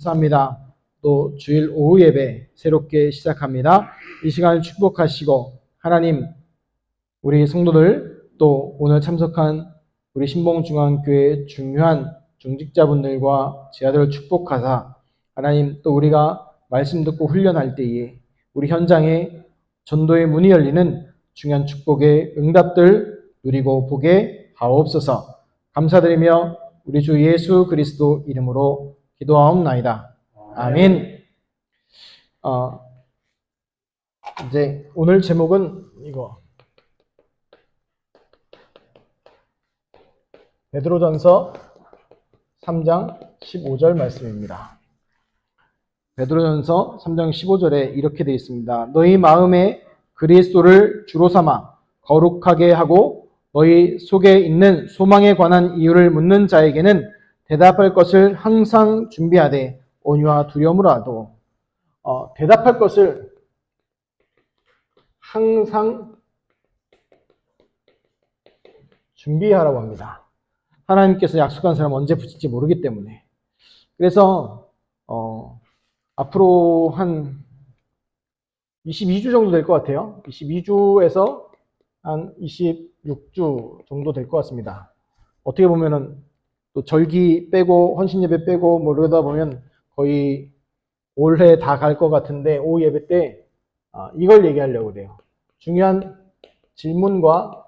감사합니다. 또 주일 오후 예배 새롭게 시작합니다. 이 시간을 축복하시고 하나님 우리 성도들 또 오늘 참석한 우리 신봉중앙교회 중요한 중직자분들과 제자들을 축복하사 하나님 또 우리가 말씀 듣고 훈련할 때에 우리 현장에 전도의 문이 열리는 중요한 축복의 응답들 누리고 보게 하옵소서. 감사드리며 우리 주 예수 그리스도 이름으로 기도하옵나이다. 아멘. 이제 오늘 제목은 이거 베드로전서 3장 15절 말씀입니다. 베드로전서 3장 15절에 이렇게 되어 있습니다. 너희 마음에 그리스도를 주로 삼아 거룩하게 하고 너희 속에 있는 소망에 관한 이유를 묻는 자에게는 대답할 것을 항상 준비하되 온유와 두려움으로 하도 대답할 것을 항상 준비하라고 합니다. 하나님께서 약속한 사람 언제 붙일지 모르기 때문에. 그래서 앞으로 한 22주 정도 될 것 같아요. 22주에서 한 26주 정도 될 것 같습니다. 어떻게 보면은 또 절기 빼고 헌신 예배 빼고 뭐 이러다 보면 거의 올해 다 갈 것 같은데 오후 예배 때 이걸 얘기하려고 그래요. 중요한 질문과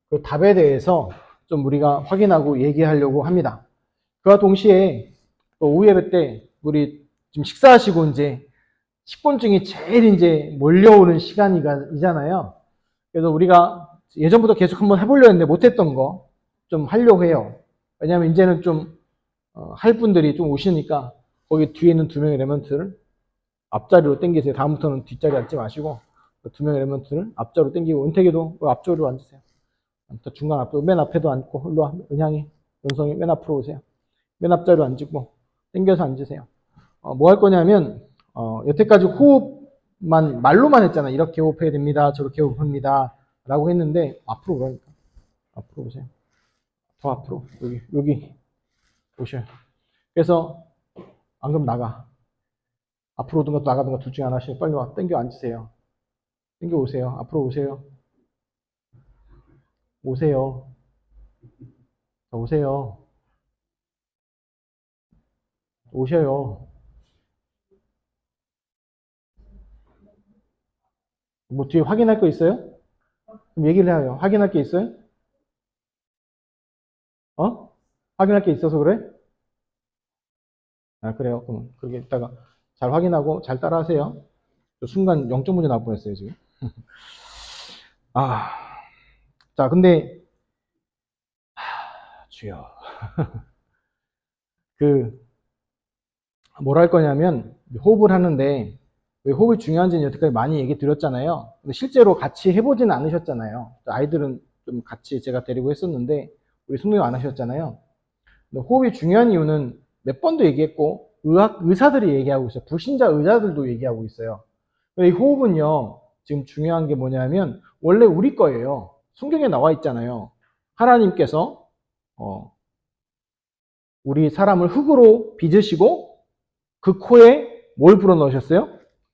그 답에 대해서 좀 우리가 확인하고 얘기하려고 합니다. 그와 동시에 또 오후 예배 때 우리 지금 식사하시고 이제 식곤증이 제일 이제 몰려오는 시간이잖아요. 그래서 우리가 예전부터 계속 한번 해보려고 했는데 못했던 거 좀 하려고 해요. 왜냐하면 이제는 좀 할 분들이 좀 오시니까 거기 뒤에 있는 두 명의 레먼트를 앞자리로 당기세요. 다음부터는 뒷자리 앉지 마시고 두 명의 레먼트를 앞자리로 당기고 은택이도 앞쪽으로 앉으세요. 중간 앞으로 맨 앞에도 앉고 일로 와. 은향이, 연성이 맨 앞으로 오세요. 맨 앞자리로 앉고 당겨서 앉으세요. 뭐 할 거냐면 여태까지 호흡만 말로만 했잖아. 이렇게 호흡해야 됩니다. 저렇게 호흡합니다. 라고 했는데 앞으로 그러니까 앞으로 오세요. 더 앞으로 여기 오셔요. 그래서 안 그럼 나가. 앞으로 오든가 나가든가 둘 중에 하나씩 빨리 와. 당겨 앉으세요. 당겨 오세요. 앞으로 오세요. 오세요. 오세요. 오셔요. 뭐 뒤에 확인할 거 있어요? 그럼 얘기를 해요. 확인할 게 있어요? 확인할 게 있어서 그래? 그래요. 그럼 그렇게 이따가 잘 확인하고 잘 따라하세요. 순간 0.5점 나올 뻔했어요, 지금. 자, 근데 주여. 뭘 할 거냐면 호흡을 하는데 왜 호흡이 중요한지는 여태까지 많이 얘기 드렸잖아요. 근데 실제로 같이 해보지는 않으셨잖아요. 아이들은 좀 같이 제가 데리고 했었는데 우리 성도님 안 하셨잖아요. 근데 호흡이 중요한 이유는 몇 번도 얘기했고 의사들이 얘기하고 있어요. 불신자 의사들도 얘기하고 있어요. 이 호흡은요 지금 중요한 게 뭐냐면 원래 우리 거예요. 성경에 나와 있잖아요. 하나님께서 우리 사람을 흙으로 빚으시고 그 코에 뭘 불어넣으셨어요?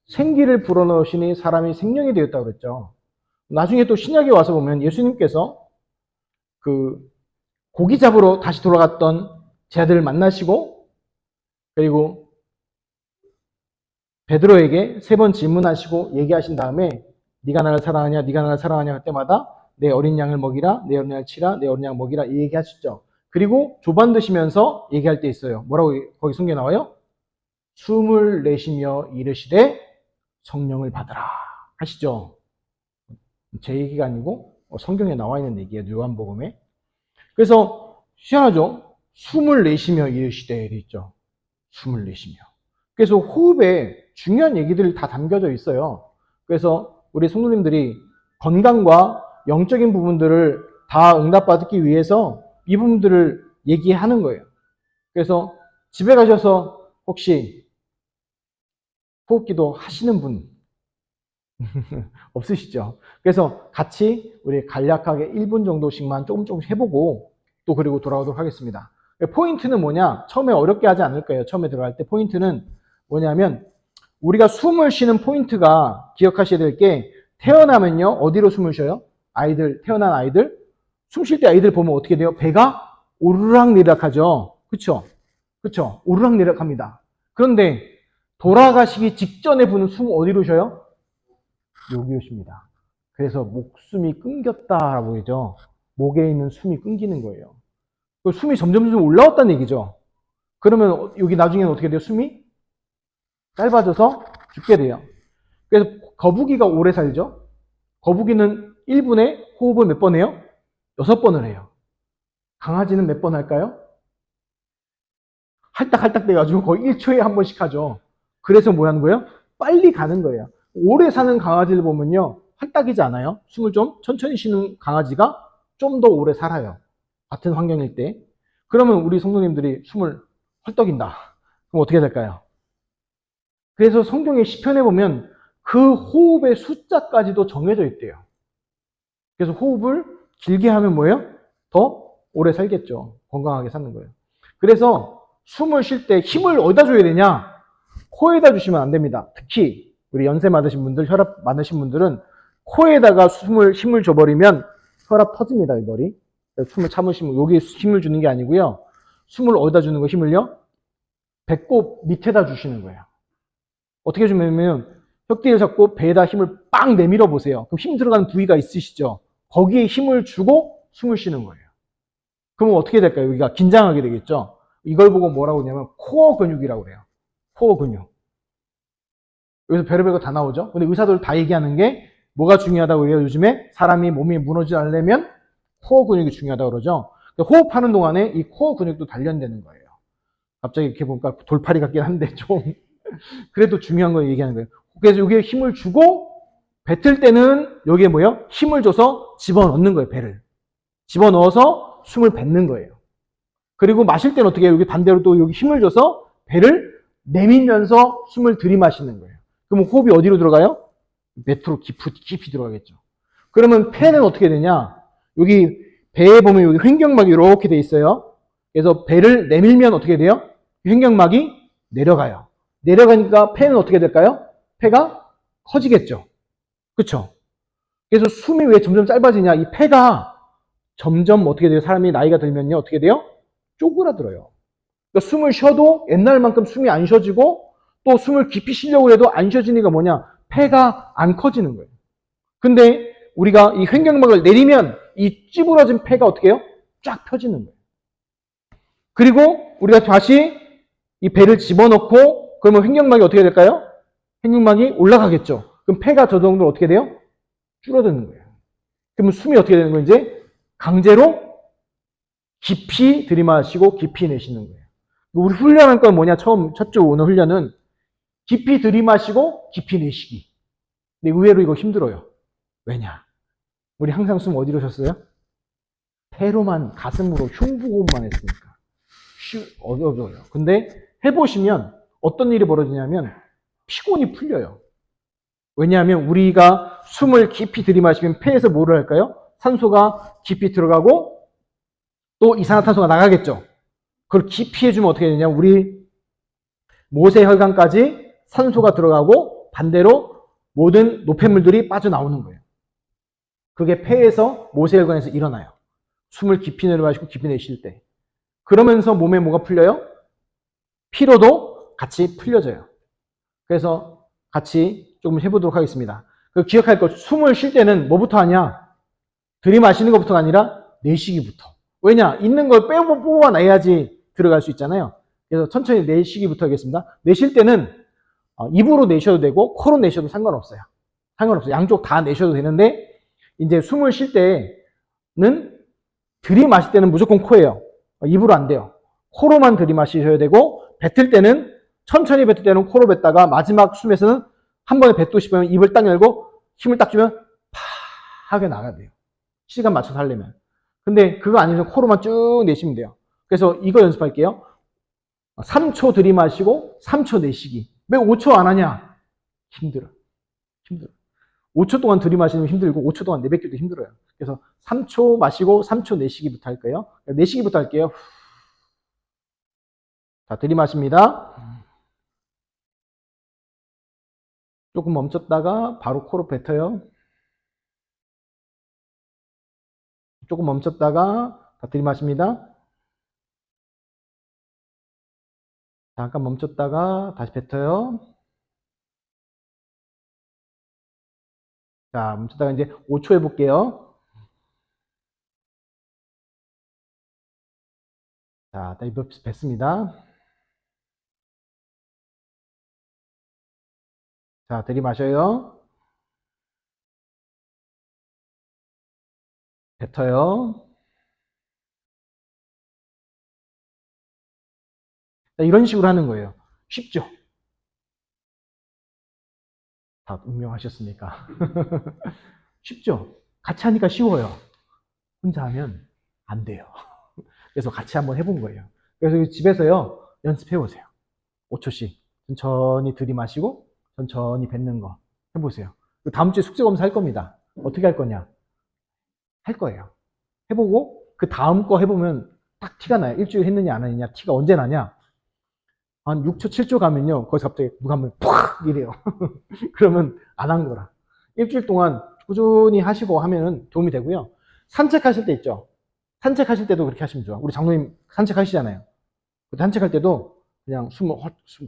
생기를 불어넣으시니 사람이 생명이 되었다고 그랬죠. 나중에 또 신약에 와서 보면 예수님께서 그 고기 잡으러 다시 돌아갔던 제자들을 만나시고 그리고 베드로에게 3번 질문하시고 얘기하신 다음에 네가 나를 사랑하냐 네가 나를 사랑하냐 할 때마다 내 어린 양을 먹이라 내 어린 양을 치라 내 어린 양 먹이라 이 얘기하시죠. 그리고 조반 드시면서 얘기할 때 있어요. 뭐라고 거기 성경에 나와요? 숨을 내쉬며 이르시되 성령을 받으라 하시죠. 제 얘기가 아니고 성경에 나와 있는 얘기예요. 요한복음에. 그래서 희한하죠. 숨을 내쉬며 이르시되 있죠. 숨을 내쉬며. 그래서 호흡에 중요한 얘기들이 다 담겨져 있어요. 그래서 우리 성도님들이 건강과 영적인 부분들을 다 응답받기 위해서 이 부분들을 얘기하는 거예요. 그래서 집에 가셔서 혹시 호흡기도 하시는 분 없으시죠? 그래서 같이 우리 간략하게 1분 정도씩만 조금씩 해보고 또 그리고 돌아오도록 하겠습니다. 포인트는 뭐냐? 처음에 어렵게 하지 않을 거예요. 처음에 들어갈 때 포인트는 뭐냐면 우리가 숨을 쉬는 포인트가 기억하셔야 될 게 태어나면요. 어디로 숨을 쉬어요? 아이들, 태어난 아이들. 숨 쉴 때 아이들 보면 어떻게 돼요? 배가 오르락내리락 하죠. 그쵸? 그쵸? 오르락내리락 합니다. 그런데 돌아가시기 직전에 부는 숨 어디로 쉬어요? 여기로 쉽니다. 그래서 목숨이 끊겼다라고 하죠. 목에 있는 숨이 끊기는 거예요. 숨이 점점 올라왔다는 얘기죠. 그러면 여기 나중에는 어떻게 돼요? 숨이 짧아져서 죽게 돼요. 그래서 거북이가 오래 살죠. 거북이는 1분에 호흡을 몇 번 해요? 6번을 해요. 강아지는 몇 번 할까요? 할딱할딱 돼가지고 거의 1초에 한 번씩 하죠. 그래서 뭐 하는 거예요? 빨리 가는 거예요. 오래 사는 강아지를 보면요. 할딱이지 않아요? 숨을 좀 천천히 쉬는 강아지가 좀 더 오래 살아요. 같은 환경일 때. 그러면 우리 성도님들이 숨을 헐떡인다. 그럼 어떻게 될까요? 그래서 성경의 시편에 보면 그 호흡의 숫자까지도 정해져 있대요. 그래서 호흡을 길게 하면 뭐예요? 더 오래 살겠죠. 건강하게 사는 거예요. 그래서 숨을 쉴 때 힘을 어디다 줘야 되냐? 코에다 주시면 안 됩니다. 특히 우리 연세 많으신 분들, 혈압 많으신 분들은 코에다가 힘을 줘버리면 혈압 터집니다. 이 머리. 숨을 참으시면 여기 힘을 주는 게 아니고요. 숨을 어디다 주는 거 힘을요? 배꼽 밑에다 주시는 거예요. 어떻게 주면 혀뒤를 잡고 배에다 힘을 빵 내밀어 보세요. 그럼 힘 들어가는 부위가 있으시죠? 거기에 힘을 주고 숨을 쉬는 거예요. 그러면 어떻게 될까요? 여기가 긴장하게 되겠죠? 이걸 보고 뭐라고 하냐면 코어 근육이라고 그래요. 코어 근육. 여기서 별의별 거 다 나오죠? 근데 의사들 다 얘기하는 게 뭐가 중요하다고 해요? 요즘에 사람이 몸이 무너지지 않으려면 코어 근육이 중요하다고 그러죠? 그러니까 호흡하는 동안에 이 코어 근육도 단련되는 거예요. 갑자기 이렇게 보니까 돌팔이 같긴 한데 좀 그래도 중요한 걸 얘기하는 거예요. 그래서 여기에 힘을 주고 뱉을 때는 여기에 뭐예요? 힘을 줘서 집어넣는 거예요. 배를. 집어넣어서 숨을 뱉는 거예요. 그리고 마실 때는 어떻게 해요? 여기 반대로 또 여기 힘을 줘서 배를 내밀면서 숨을 들이마시는 거예요. 그러면 호흡이 어디로 들어가요? 밑으로 깊이 들어가겠죠. 그러면 폐는 어떻게 되냐? 여기 배에 보면 여기 횡격막이 이렇게 돼 있어요. 그래서 배를 내밀면 어떻게 돼요? 횡격막이 내려가요. 내려가니까 폐는 어떻게 될까요? 폐가 커지겠죠. 그쵸? 그래서 숨이 왜 점점 짧아지냐? 이 폐가 점점 어떻게 돼요? 사람이 나이가 들면요. 어떻게 돼요? 쪼그라들어요. 그러니까 숨을 쉬어도 옛날만큼 숨이 안 쉬어지고 또 숨을 깊이 쉬려고 해도 안 쉬어지니까 뭐냐? 폐가 안 커지는 거예요. 근데 우리가 이 횡격막을 내리면 이 찌부러진 폐가 어떻게 해요? 쫙 펴지는 거예요. 그리고 우리가 다시 이 배를 집어넣고 그러면 횡격막이 어떻게 될까요? 횡격막이 올라가겠죠. 그럼 폐가 저 정도로 어떻게 돼요? 줄어드는 거예요. 그러면 숨이 어떻게 되는 거예요? 이제 강제로 깊이 들이마시고 깊이 내쉬는 거예요. 우리 훈련할 건 뭐냐? 첫 주 오늘 훈련은 깊이 들이마시고 깊이 내쉬기. 근데 의외로 이거 힘들어요. 왜냐? 우리 항상 숨 어디로 쉬었어요? 폐로만, 가슴으로, 흉부호흡만 했으니까. 어려워요. 근데 해보시면 어떤 일이 벌어지냐면 피곤이 풀려요. 왜냐하면 우리가 숨을 깊이 들이마시면 폐에서 뭐를 할까요? 산소가 깊이 들어가고 또 이산화탄소가 나가겠죠. 그걸 깊이 해주면 어떻게 되냐? 우리 모세혈관까지 산소가 들어가고 반대로 모든 노폐물들이 빠져나오는 거예요. 그게 폐에서 모세혈관에서 일어나요. 숨을 깊이 내려마시고 깊이 내쉴 때. 그러면서 몸에 뭐가 풀려요? 피로도 같이 풀려져요. 그래서 같이 조금 해보도록 하겠습니다. 기억할 것, 숨을 쉴 때는 뭐부터 하냐? 들이마시는 것부터가 아니라 내쉬기부터. 왜냐? 있는 걸 뽑아내야지 들어갈 수 있잖아요. 그래서 천천히 내쉬기부터 하겠습니다. 내쉴 때는 입으로 내셔도 되고 코로 내셔도 상관없어요. 상관없어요. 양쪽 다 내셔도 되는데 이제 숨을 쉴 때는 들이마실 때는 무조건 코예요. 입으로 안 돼요. 코로만 들이마시셔야 되고 뱉을 때는 천천히 뱉을 때는 코로 뱉다가 마지막 숨에서는 한 번에 뱉고 싶으면 입을 딱 열고 힘을 딱 주면 파 하게 나가야 돼요. 시간 맞춰서 하려면. 근데 그거 아니면 코로만 쭉 내쉬면 돼요. 그래서 이거 연습할게요. 3초 들이마시고 3초 내쉬기. 왜 5초 안 하냐? 힘들어. 5초 동안 들이마시면 힘들고 5초 동안 내뱉기도 힘들어요. 그래서 3초 마시고 3초 내쉬기부터 할 거예요. 내쉬기부터 할게요. 자, 들이마십니다. 조금 멈췄다가 바로 코로 뱉어요. 조금 멈췄다가 다 들이마십니다. 잠깐 멈췄다가 다시 뱉어요. 자, 멈췄다가 이제 5초 해볼게요. 자, 다시 뱉습니다. 자, 들이마셔요. 뱉어요. 자, 이런 식으로 하는 거예요. 쉽죠? 다 운명하셨으니까. 쉽죠? 같이 하니까 쉬워요. 혼자 하면 안 돼요. 그래서 같이 한번 해본 거예요. 그래서 집에서요, 연습해 보세요. 5초씩. 천천히 들이마시고, 천천히 뱉는 거 해보세요. 다음 주에 숙제 검사 할 겁니다. 어떻게 할 거냐? 할 거예요. 해보고, 그 다음 거 해보면 딱 티가 나요. 일주일 했느냐, 안 했느냐, 티가 언제 나냐? 한 6초, 7초 가면요, 거기서 갑자기 누가 한번 팍! 이래요. 그러면 안 한 거라. 일주일 동안 꾸준히 하시고 하면 도움이 되고요. 산책하실 때 있죠? 산책하실 때도 그렇게 하시면 좋아. 우리 장로님 산책하시잖아요. 산책할 때도 그냥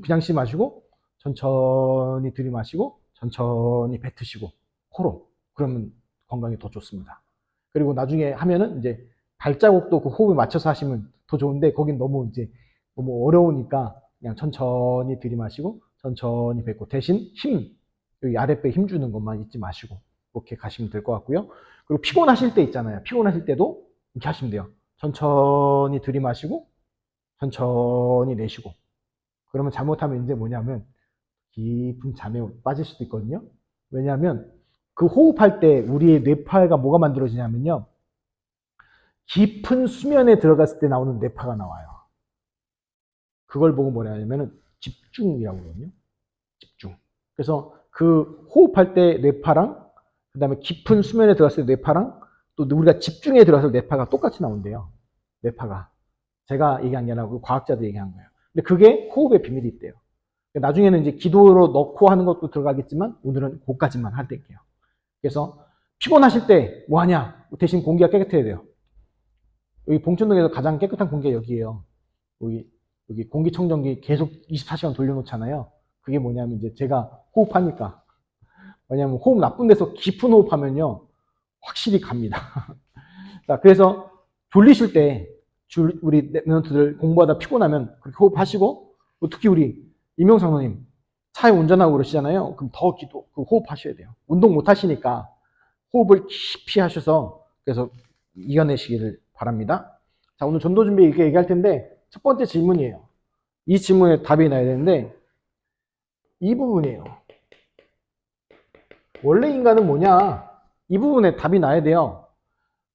그냥 쉬 마시고, 천천히 들이마시고, 천천히 뱉으시고, 코로. 그러면 건강에 더 좋습니다. 그리고 나중에 하면은 이제 발자국도 그 호흡에 맞춰서 하시면 더 좋은데, 거긴 너무 이제 너무 어려우니까 그냥 천천히 들이마시고, 천천히 뱉고, 대신 여기 아랫배 힘 주는 것만 잊지 마시고, 그렇게 가시면 될 것 같고요. 그리고 피곤하실 때 있잖아요. 피곤하실 때도 이렇게 하시면 돼요. 천천히 들이마시고, 천천히 내쉬고. 그러면 잘못하면 이제 뭐냐면 깊은 잠에 빠질 수도 있거든요. 왜냐하면 그 호흡할 때 우리의 뇌파가 뭐가 만들어지냐면요. 깊은 수면에 들어갔을 때 나오는 뇌파가 나와요. 그걸 보고 뭐라 하냐면은 집중이라고 그러거든요. 집중. 그래서 그 호흡할 때 뇌파랑 그 다음에 깊은 수면에 들어갔을 때 뇌파랑 또 우리가 집중에 들어가서 뇌파가 똑같이 나온대요. 뇌파가. 제가 얘기한 게 아니라 과학자들이 얘기한 거예요. 근데 그게 호흡의 비밀이 있대요. 나중에는 이제 기도로 넣고 하는 것도 들어가겠지만 오늘은 그것까지만 할게요. 그래서 피곤하실 때 뭐 하냐? 대신 공기가 깨끗해야 돼요. 여기 봉천동에서 가장 깨끗한 공기가 여기예요. 여기 공기청정기 계속 24시간 돌려놓잖아요. 그게 뭐냐면 이제 제가 호흡하니까. 왜냐면 호흡 나쁜 데서 깊은 호흡하면요. 확실히 갑니다. 자, 그래서 졸리실 때 우리 멘토들 공부하다 피곤하면 그렇게 호흡하시고 특히 우리 임용상노님 차에 운전하고 그러시잖아요. 그럼 더 그 호흡하셔야 돼요. 운동 못 하시니까 호흡을 깊이 하셔서 그래서 이겨내시기를 바랍니다. 자, 오늘 전도 준비 이렇게 얘기할 텐데 첫 번째 질문이에요. 이 질문에 답이 나야 되는데 이 부분이에요. 원래 인간은 뭐냐? 이 부분에 답이 나야 돼요.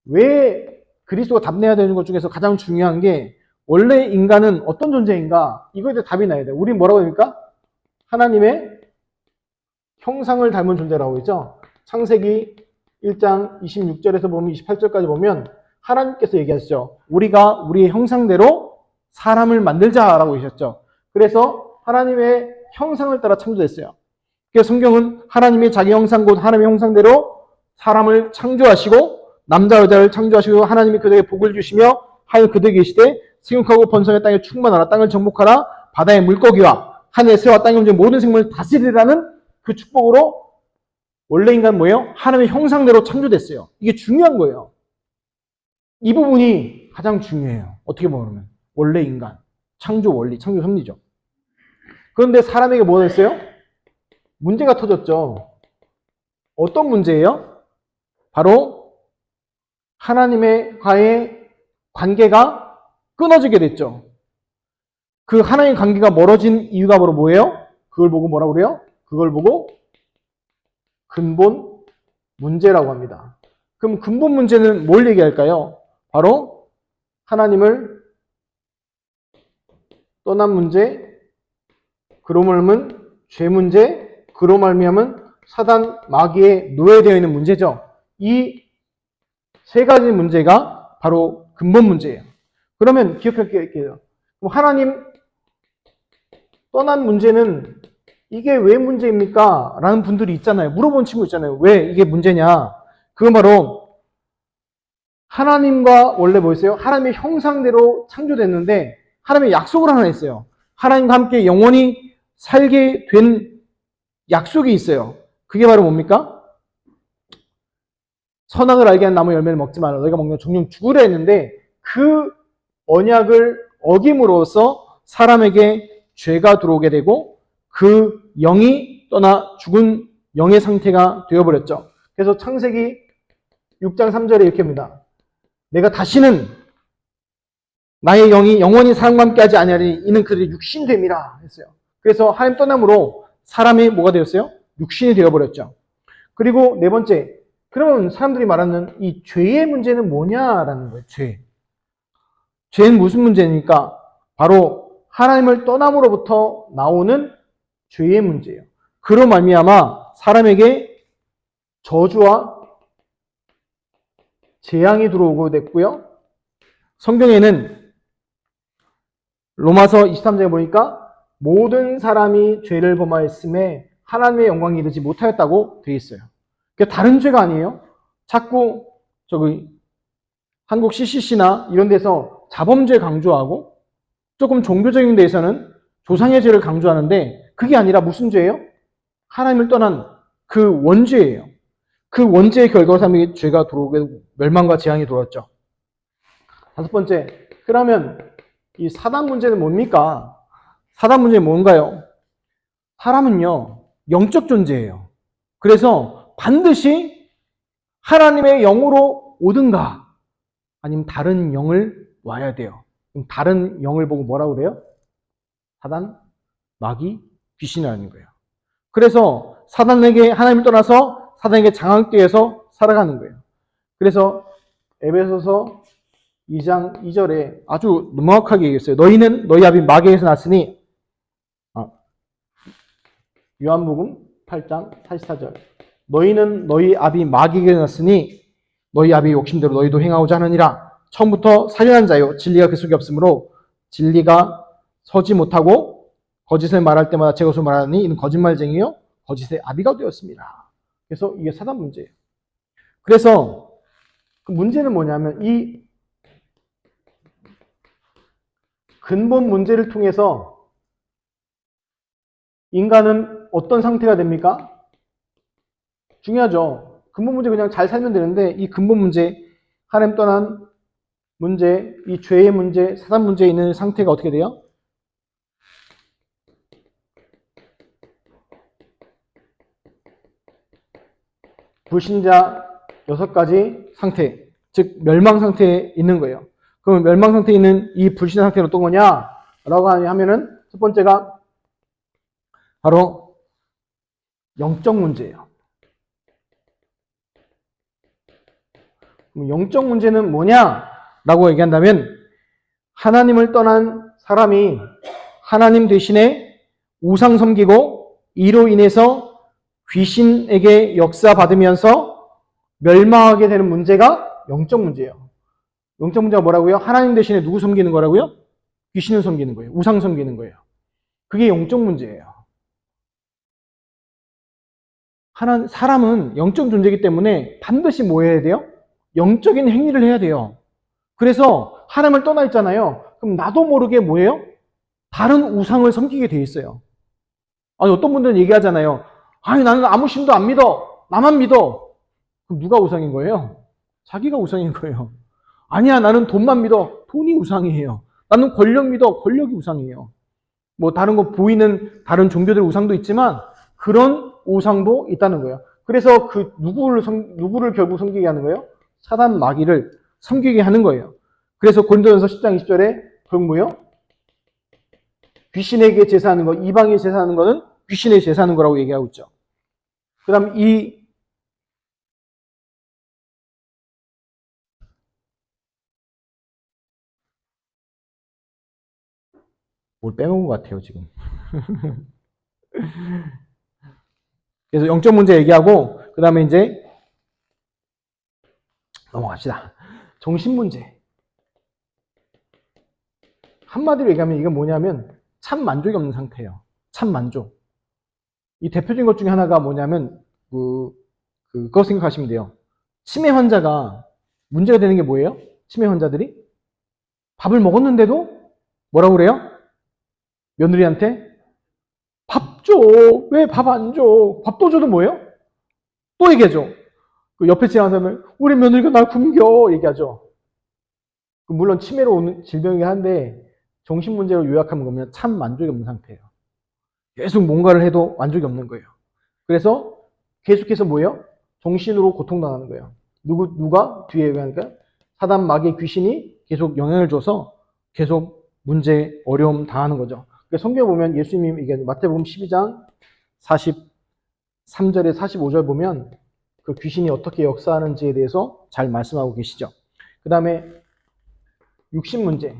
왜 그리스도가 답내야 되는 것 중에서 가장 중요한 게 원래 인간은 어떤 존재인가? 이거에 대해 답이 나야 돼요. 우린 뭐라고 합니까? 하나님의 형상을 닮은 존재라고 했죠. 창세기 1장 26절에서 보면 28절까지 보면 하나님께서 얘기하시죠. 우리가 우리의 형상대로 사람을 만들자라고 하셨죠. 그래서 하나님의 형상을 따라 창조됐어요. 그래서 성경은 하나님의 자기 형상 곧 하나님의 형상대로 사람을 창조하시고 남자 여자를 창조하시고 하나님이 그들에게 복을 주시며 하여 그들에게 계시되 생육하고 번성의 땅에 충만하라 땅을 정복하라 바다의 물고기와 하늘의 새와 땅에 움직이는 모든 생물을 다스리라는 그 축복으로 원래 인간 뭐예요? 하나님의 형상대로 창조됐어요. 이게 중요한 거예요. 이 부분이 가장 중요해요. 어떻게 보면 원래 인간 창조 원리, 창조 섭리죠. 그런데 사람에게 뭐가 됐어요? 문제가 터졌죠. 어떤 문제예요? 바로 하나님과의 관계가 끊어지게 됐죠. 그 하나님 관계가 멀어진 이유가 바로 뭐예요? 그걸 보고 뭐라고 그래요? 그걸 보고 근본 문제라고 합니다. 그럼 근본 문제는 뭘 얘기할까요? 바로 하나님을 떠난 문제, 그로 말미암은 죄 문제, 그로 말미암은 사단 마귀에 노예되어 있는 문제죠. 이 세 가지 문제가 바로 근본 문제예요. 그러면 기억할 게 있게요. 하나님 떠난 문제는 이게 왜 문제입니까? 라는 분들이 있잖아요. 물어본 친구 있잖아요. 왜 이게 문제냐? 그건 바로 하나님과 원래 뭐였어요? 하나님의 형상대로 창조됐는데 하나님의 약속을 하나 했어요. 하나님과 함께 영원히 살게 된 약속이 있어요. 그게 바로 뭡니까? 선악을 알게 한 나무 열매를 먹지 말라. 너희가 먹는 종종 죽으려 했는데 그 언약을 어김으로써 사람에게 죄가 들어오게 되고 그 영이 떠나 죽은 영의 상태가 되어버렸죠. 그래서 창세기 6장 3절에 이렇게 합니다. 내가 다시는 나의 영이 영원히 사람과 함께 하지 아니하리니 이는 그들의 육신이 됨이라 했어요. 그래서 하나님 떠남으로 사람이 뭐가 되었어요? 육신이 되어버렸죠. 그리고 네 번째, 그러면 사람들이 말하는 이 죄의 문제는 뭐냐라는 거예요. 죄는 무슨 문제입니까? 바로 하나님을 떠남으로부터 나오는 죄의 문제예요. 그로 말미암아 사람에게 저주와 재앙이 들어오게 됐고요. 성경에는 로마서 23장에 보니까 모든 사람이 죄를 범하였음에 하나님의 영광에 이르지 못하였다고 되어 있어요. 그게 다른 죄가 아니에요. 자꾸 한국 CCC나 이런 데서 자범죄 강조하고 조금 종교적인 데에서는 조상의 죄를 강조하는데 그게 아니라 무슨 죄예요? 하나님을 떠난 그 원죄예요. 그 원죄의 결과로 사람에게 죄가 들어오게 멸망과 재앙이 들어왔죠. 다섯 번째, 그러면 이 사단 문제는 뭡니까? 사단 문제는 뭔가요? 사람은요, 영적 존재예요. 그래서 반드시 하나님의 영으로 오든가 아니면 다른 영을 와야 돼요. 다른 영을 보고 뭐라고 그래요? 사단, 마귀, 귀신이라는 거예요. 그래서 사단에게 하나님을 떠나서 사단에게 장악되어서 살아가는 거예요. 그래서 에베소서 2장 2절에 아주 명확하게 얘기했어요. 너희는 너희 아비 마귀에서 났으니 요한복음 8장 44절 너희는 너희 아비 마귀에게 났으니 너희 아비의 욕심대로 너희도 행하고자 하느니라. 처음부터 살인한 자요 진리가 그 속에 없으므로 진리가 서지 못하고 거짓을 말할 때마다 제 것을 말하니 이는 거짓말쟁이요 거짓의 아비가 되었습니다. 그래서 이게 사단 문제예요. 그래서 그 문제는 뭐냐면 이 근본 문제를 통해서 인간은 어떤 상태가 됩니까? 중요하죠. 근본 문제 그냥 잘 살면 되는데 이 근본 문제, 하나님 떠난 문제, 이 죄의 문제, 사단 문제에 있는 상태가 어떻게 돼요? 불신자 6가지 상태, 즉 멸망 상태에 있는 거예요. 그럼 멸망 상태에 있는 이 불신자 상태는 어떤 거냐? 라고 하면은 첫 번째가 바로 영적 문제예요. 영적 문제는 뭐냐라고 얘기한다면 하나님을 떠난 사람이 하나님 대신에 우상 섬기고 이로 인해서 귀신에게 역사받으면서 멸망하게 되는 문제가 영적 문제예요. 영적 문제가 뭐라고요? 하나님 대신에 누구 섬기는 거라고요? 귀신을 섬기는 거예요. 우상 섬기는 거예요. 그게 영적 문제예요. 사람은 영적 존재이기 때문에 반드시 뭐 해야 돼요? 영적인 행위를 해야 돼요. 그래서 하나님을 떠나 있잖아요. 그럼 나도 모르게 뭐예요? 다른 우상을 섬기게 돼 있어요. 아니 어떤 분들은 얘기하잖아요. 아니 나는 아무 신도 안 믿어. 나만 믿어. 그럼 누가 우상인 거예요? 자기가 우상인 거예요. 아니야 나는 돈만 믿어. 돈이 우상이에요. 나는 권력 믿어. 권력이 우상이에요. 뭐 다른 거 보이는 다른 종교들 우상도 있지만 그런 우상도 있다는 거예요. 그래서 그 누구를 결국 섬기게 하는 거예요? 사단 마귀를 섬기게 하는 거예요. 그래서 고린도전서 10장 20절에 그건 뭐예요? 귀신에게 제사하는 거, 이방에 제사하는 거는 귀신에게 제사하는 거라고 얘기하고 있죠. 그 다음 뭘 빼먹은 것 같아요, 지금. 그래서 영적 문제 얘기하고, 그 다음에 이제, 넘어갑시다. 정신 문제. 한마디로 얘기하면 이건 뭐냐면, 참 만족이 없는 상태예요. 참 만족. 이 대표적인 것 중에 하나가 뭐냐면 그거 생각하시면 돼요. 치매 환자가 문제가 되는 게 뭐예요? 치매 환자들이 밥을 먹었는데도 뭐라고 그래요? 며느리한테 밥 줘. 왜 밥 안 줘? 밥도 줘도 뭐예요? 또 얘기하죠. 그 옆에 지나가는 사람은 우리 며느리가 날 굶겨 얘기하죠. 물론 치매로 오는 질병이긴 한데 정신 문제로 요약하면 보면 참 만족이 없는 상태예요. 계속 뭔가를 해도 만족이 없는 거예요. 그래서 계속해서 뭐예요? 정신으로 고통당하는 거예요. 누가 뒤에 얘기하니까 사단 마귀의 귀신이 계속 영향을 줘서 계속 문제, 어려움 당하는 거죠. 그러니까 성경에 보면 예수님이 얘기하는 마태복음 12장 43절에 45절 보면 그 귀신이 어떻게 역사하는지에 대해서 잘 말씀하고 계시죠. 그 다음에 육신 문제.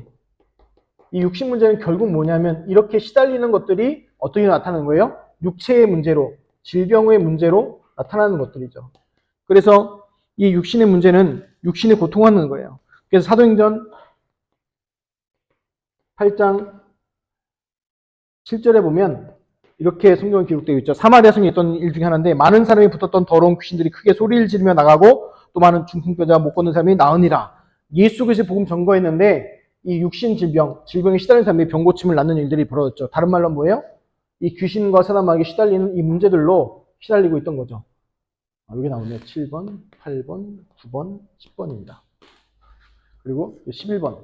이 육신 문제는 결국 뭐냐면 이렇게 시달리는 것들이 어떻게 나타나는 거예요? 육체의 문제로, 질병의 문제로 나타나는 것들이죠. 그래서 이 육신의 문제는 육신이 고통하는 거예요. 그래서 사도행전 8장 7절에 보면 이렇게 성경에 기록되어 있죠. 사마리아 성에 있던 일 중에 하나인데 많은 사람이 붙었던 더러운 귀신들이 크게 소리를 지르며 나가고 또 많은 중풍병자와 못 걷는 사람이 나으니라. 예수 그리스도의 복음 전거했는데 이 육신 질병에 시달리는 사람이 병 고침을 낳는 일들이 벌어졌죠. 다른 말로 뭐예요? 이 귀신과 사단마귀에 시달리는 이 문제들로 시달리고 있던 거죠. 여기 나오네요. 7번, 8번, 9번, 10번입니다. 그리고 11번.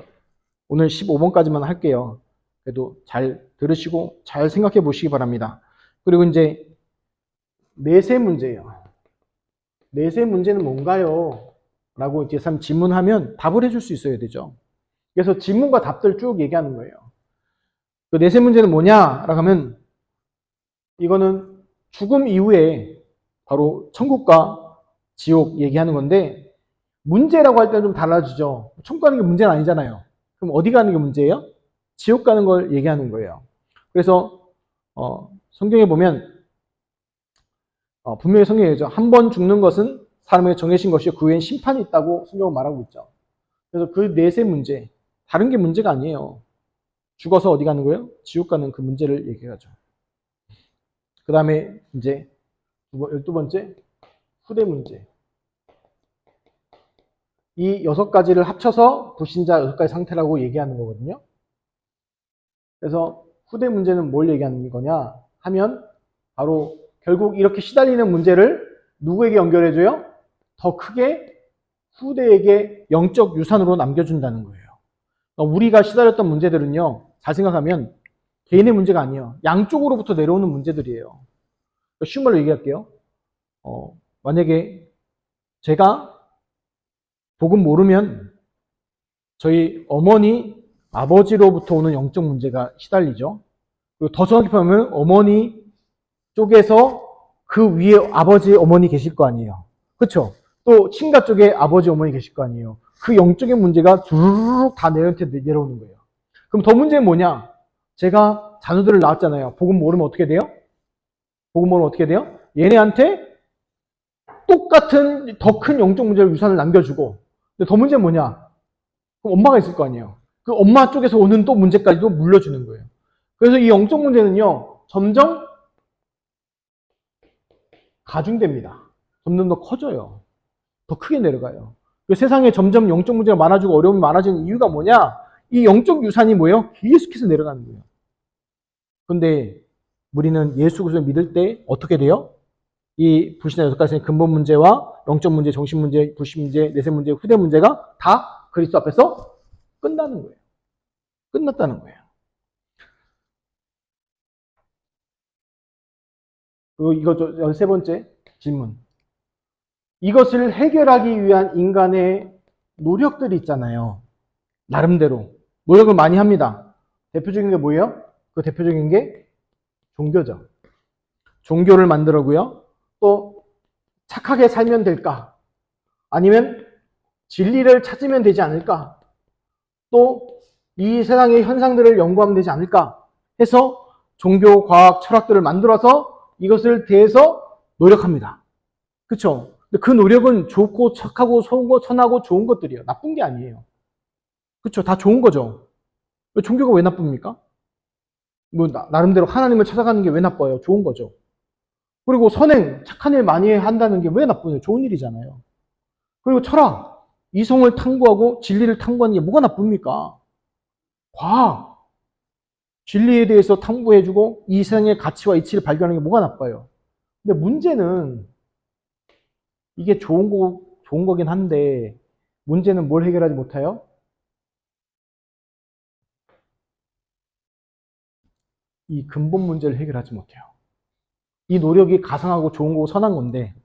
오늘 15번까지만 할게요. 그래도 잘 들으시고 잘 생각해 보시기 바랍니다. 그리고 이제 내세 문제예요. 내세 문제는 뭔가요? 라고 이제 사람 질문하면 답을 해줄 수 있어야 되죠. 그래서 질문과 답들 쭉 얘기하는 거예요. 그 내세 문제는 뭐냐라고 하면 이거는 죽음 이후에 바로 천국과 지옥 얘기하는 건데 문제라고 할 때는 좀 달라지죠. 천국 가는 게 문제는 아니잖아요. 그럼 어디 가는 게 문제예요? 지옥 가는 걸 얘기하는 거예요. 그래서 성경에 보면 분명히 성경에 얘기하죠. 한 번 죽는 것은 사람에게 정해진 것이요 그 후엔 심판이 있다고 성경은 말하고 있죠. 그래서 그 내세 문제, 다른 게 문제가 아니에요. 죽어서 어디 가는 거예요? 지옥 가는 그 문제를 얘기하죠. 그 다음에 이제 12번째 후대 문제. 이 6가지를 합쳐서 불신자 6가지 상태라고 얘기하는 거거든요. 그래서 후대 문제는 뭘 얘기하는 거냐 하면 바로 결국 이렇게 시달리는 문제를 누구에게 연결해줘요? 더 크게 후대에게 영적 유산으로 남겨준다는 거예요. 우리가 시달렸던 문제들은요, 잘 생각하면 개인의 문제가 아니에요. 양쪽으로부터 내려오는 문제들이에요. 쉬운 말로 얘기할게요. 만약에 제가 복음 모르면 저희 어머니, 아버지로부터 오는 영적 문제가 시달리죠. 그리고 더 정확히 보면 어머니 쪽에서 그 위에 아버지, 어머니 계실 거 아니에요. 그렇죠? 또 친가 쪽에 아버지, 어머니 계실 거 아니에요. 그 영적인 문제가 주르륵 다 내한테 내려오는 거예요. 그럼 더 문제는 뭐냐? 제가 자녀들을 낳았잖아요. 복음 모르면 어떻게 돼요? 복음 모르면 어떻게 돼요? 얘네한테 똑같은 더 큰 영적 문제를 유산을 남겨주고, 근데 더 문제는 뭐냐? 그럼 엄마가 있을 거 아니에요. 그 엄마 쪽에서 오는 또 문제까지도 물려주는 거예요. 그래서 이 영적 문제는요, 점점 가중됩니다. 점점 더 커져요. 더 크게 내려가요. 세상에 점점 영적 문제가 많아지고 어려움이 많아지는 이유가 뭐냐? 이 영적 유산이 뭐예요? 계속해서 내려가는 거예요. 그런데 우리는 예수 그리스도를 믿을 때 어떻게 돼요? 이 불신자 6가지의 근본 문제와 영적 문제, 정신 문제, 불신 문제, 내세 문제, 후대 문제가 다 그리스도 앞에서 끝나는 거예요. 끝났다는 거예요. 그리고 이거 13번째 질문. 이것을 해결하기 위한 인간의 노력들이 있잖아요. 나름대로. 노력을 많이 합니다. 대표적인 게 뭐예요? 그 대표적인 게 종교죠. 종교를 만들고요. 또 착하게 살면 될까? 아니면 진리를 찾으면 되지 않을까? 또 이 세상의 현상들을 연구하면 되지 않을까? 해서 종교, 과학, 철학들을 만들어서 이것을 대해서 노력합니다. 그렇죠? 근데 그 노력은 좋고 착하고 선하고 좋은 것들이에요. 나쁜 게 아니에요. 그렇죠? 다 좋은 거죠. 종교가 왜 나쁩니까? 뭐 나름대로 하나님을 찾아가는 게 왜 나빠요? 좋은 거죠. 그리고 선행, 착한 일 많이 한다는 게 왜 나쁘냐? 좋은 일이잖아요. 그리고 철학, 이성을 탐구하고 진리를 탐구하는 게 뭐가 나쁩니까? 과학, 진리에 대해서 탐구해주고 이 세상의 가치와 이치를 발견하는 게 뭐가 나빠요? 근데 문제는 이게 좋은 거긴 한데 문제는 뭘 해결하지 못해요? 이 근본 문제를 해결하지 못해요. 이 노력이 가상하고 좋은 거고 선한 건데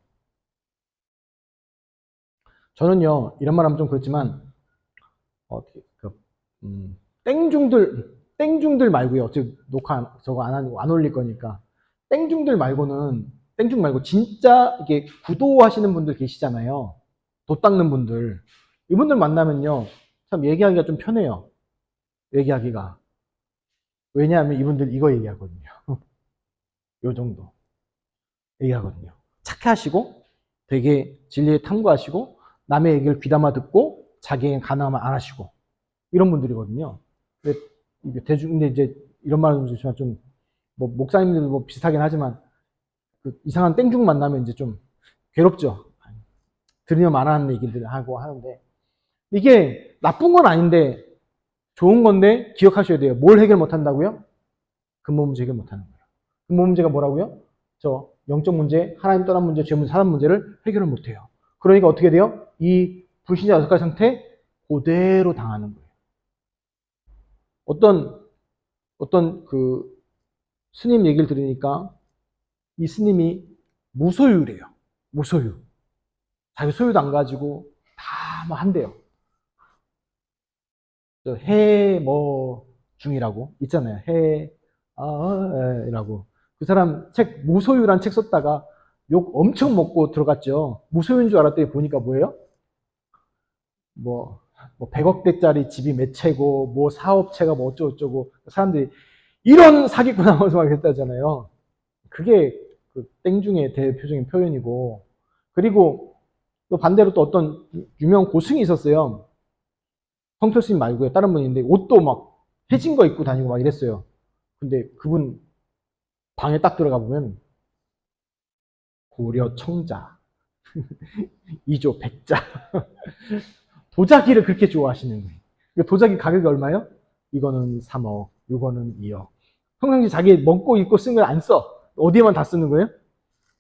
저는요 이런 말 하면 좀 그렇지만 땡중들 말고요. 즉 녹화 저거 안 올릴 거니까 땡중들 말고는 땡중 말고 진짜 이게 구도하시는 분들 계시잖아요. 도 닦는 분들 이분들 만나면요 참 얘기하기가 좀 편해요. 얘기하기가 왜냐하면 이분들 이거 얘기하거든요. 요 정도 얘기하거든요. 착해하시고 되게 진리에 탐구하시고 남의 얘기를 귀담아 듣고 자기에게 가능하면 안 하시고 이런 분들이거든요. 근데 근데 이제 이런 말은 좋지만 좀 뭐 목사님들도 뭐 비슷하긴 하지만 그 이상한 땡중 만나면 이제 좀 괴롭죠. 들으면 말하는 얘기들 하고 하는데 이게 나쁜 건 아닌데 좋은 건데 기억하셔야 돼요. 뭘 해결 못 한다고요? 근본 문제 해결 못 하는 거예요. 근본 문제가 뭐라고요? 저 영적 문제, 하나님 떠난 문제, 죄 문제, 사람 문제를 해결을 못 해요. 그러니까 어떻게 돼요? 이 불신자 6가지 상태 그대로 당하는 거예요. 어떤 그 스님 얘기를 들으니까 이 스님이 무소유래요. 무소유. 자기 소유도 안 가지고 다 뭐 한대요. 해 중이라고 있잖아요. 이라고. 그 사람 책 무소유란 책 썼다가 욕 엄청 먹고 들어갔죠. 무소유인 줄 알았더니 보니까 뭐예요? 뭐 100억대짜리 집이 몇 채고 뭐 사업체가 뭐 어쩌고저쩌고 사람들이 이런 사기꾼 하면서 막 했다잖아요. 그게 그 땡중의 대표적인 표현이고 그리고 또 반대로 또 어떤 유명 고승이 있었어요. 성철스님 말고요. 다른 분인데 옷도 막 해진 거 입고 다니고 막 이랬어요. 근데 그분 방에 딱 들어가 보면 고려 청자, 이조 백자 도자기를 그렇게 좋아하시는 거예요. 도자기 가격이 얼마예요? 이거는 3억, 이거는 2억. 평상시 자기 먹고 입고 쓴 걸 안 써. 어디에만 다 쓰는 거예요?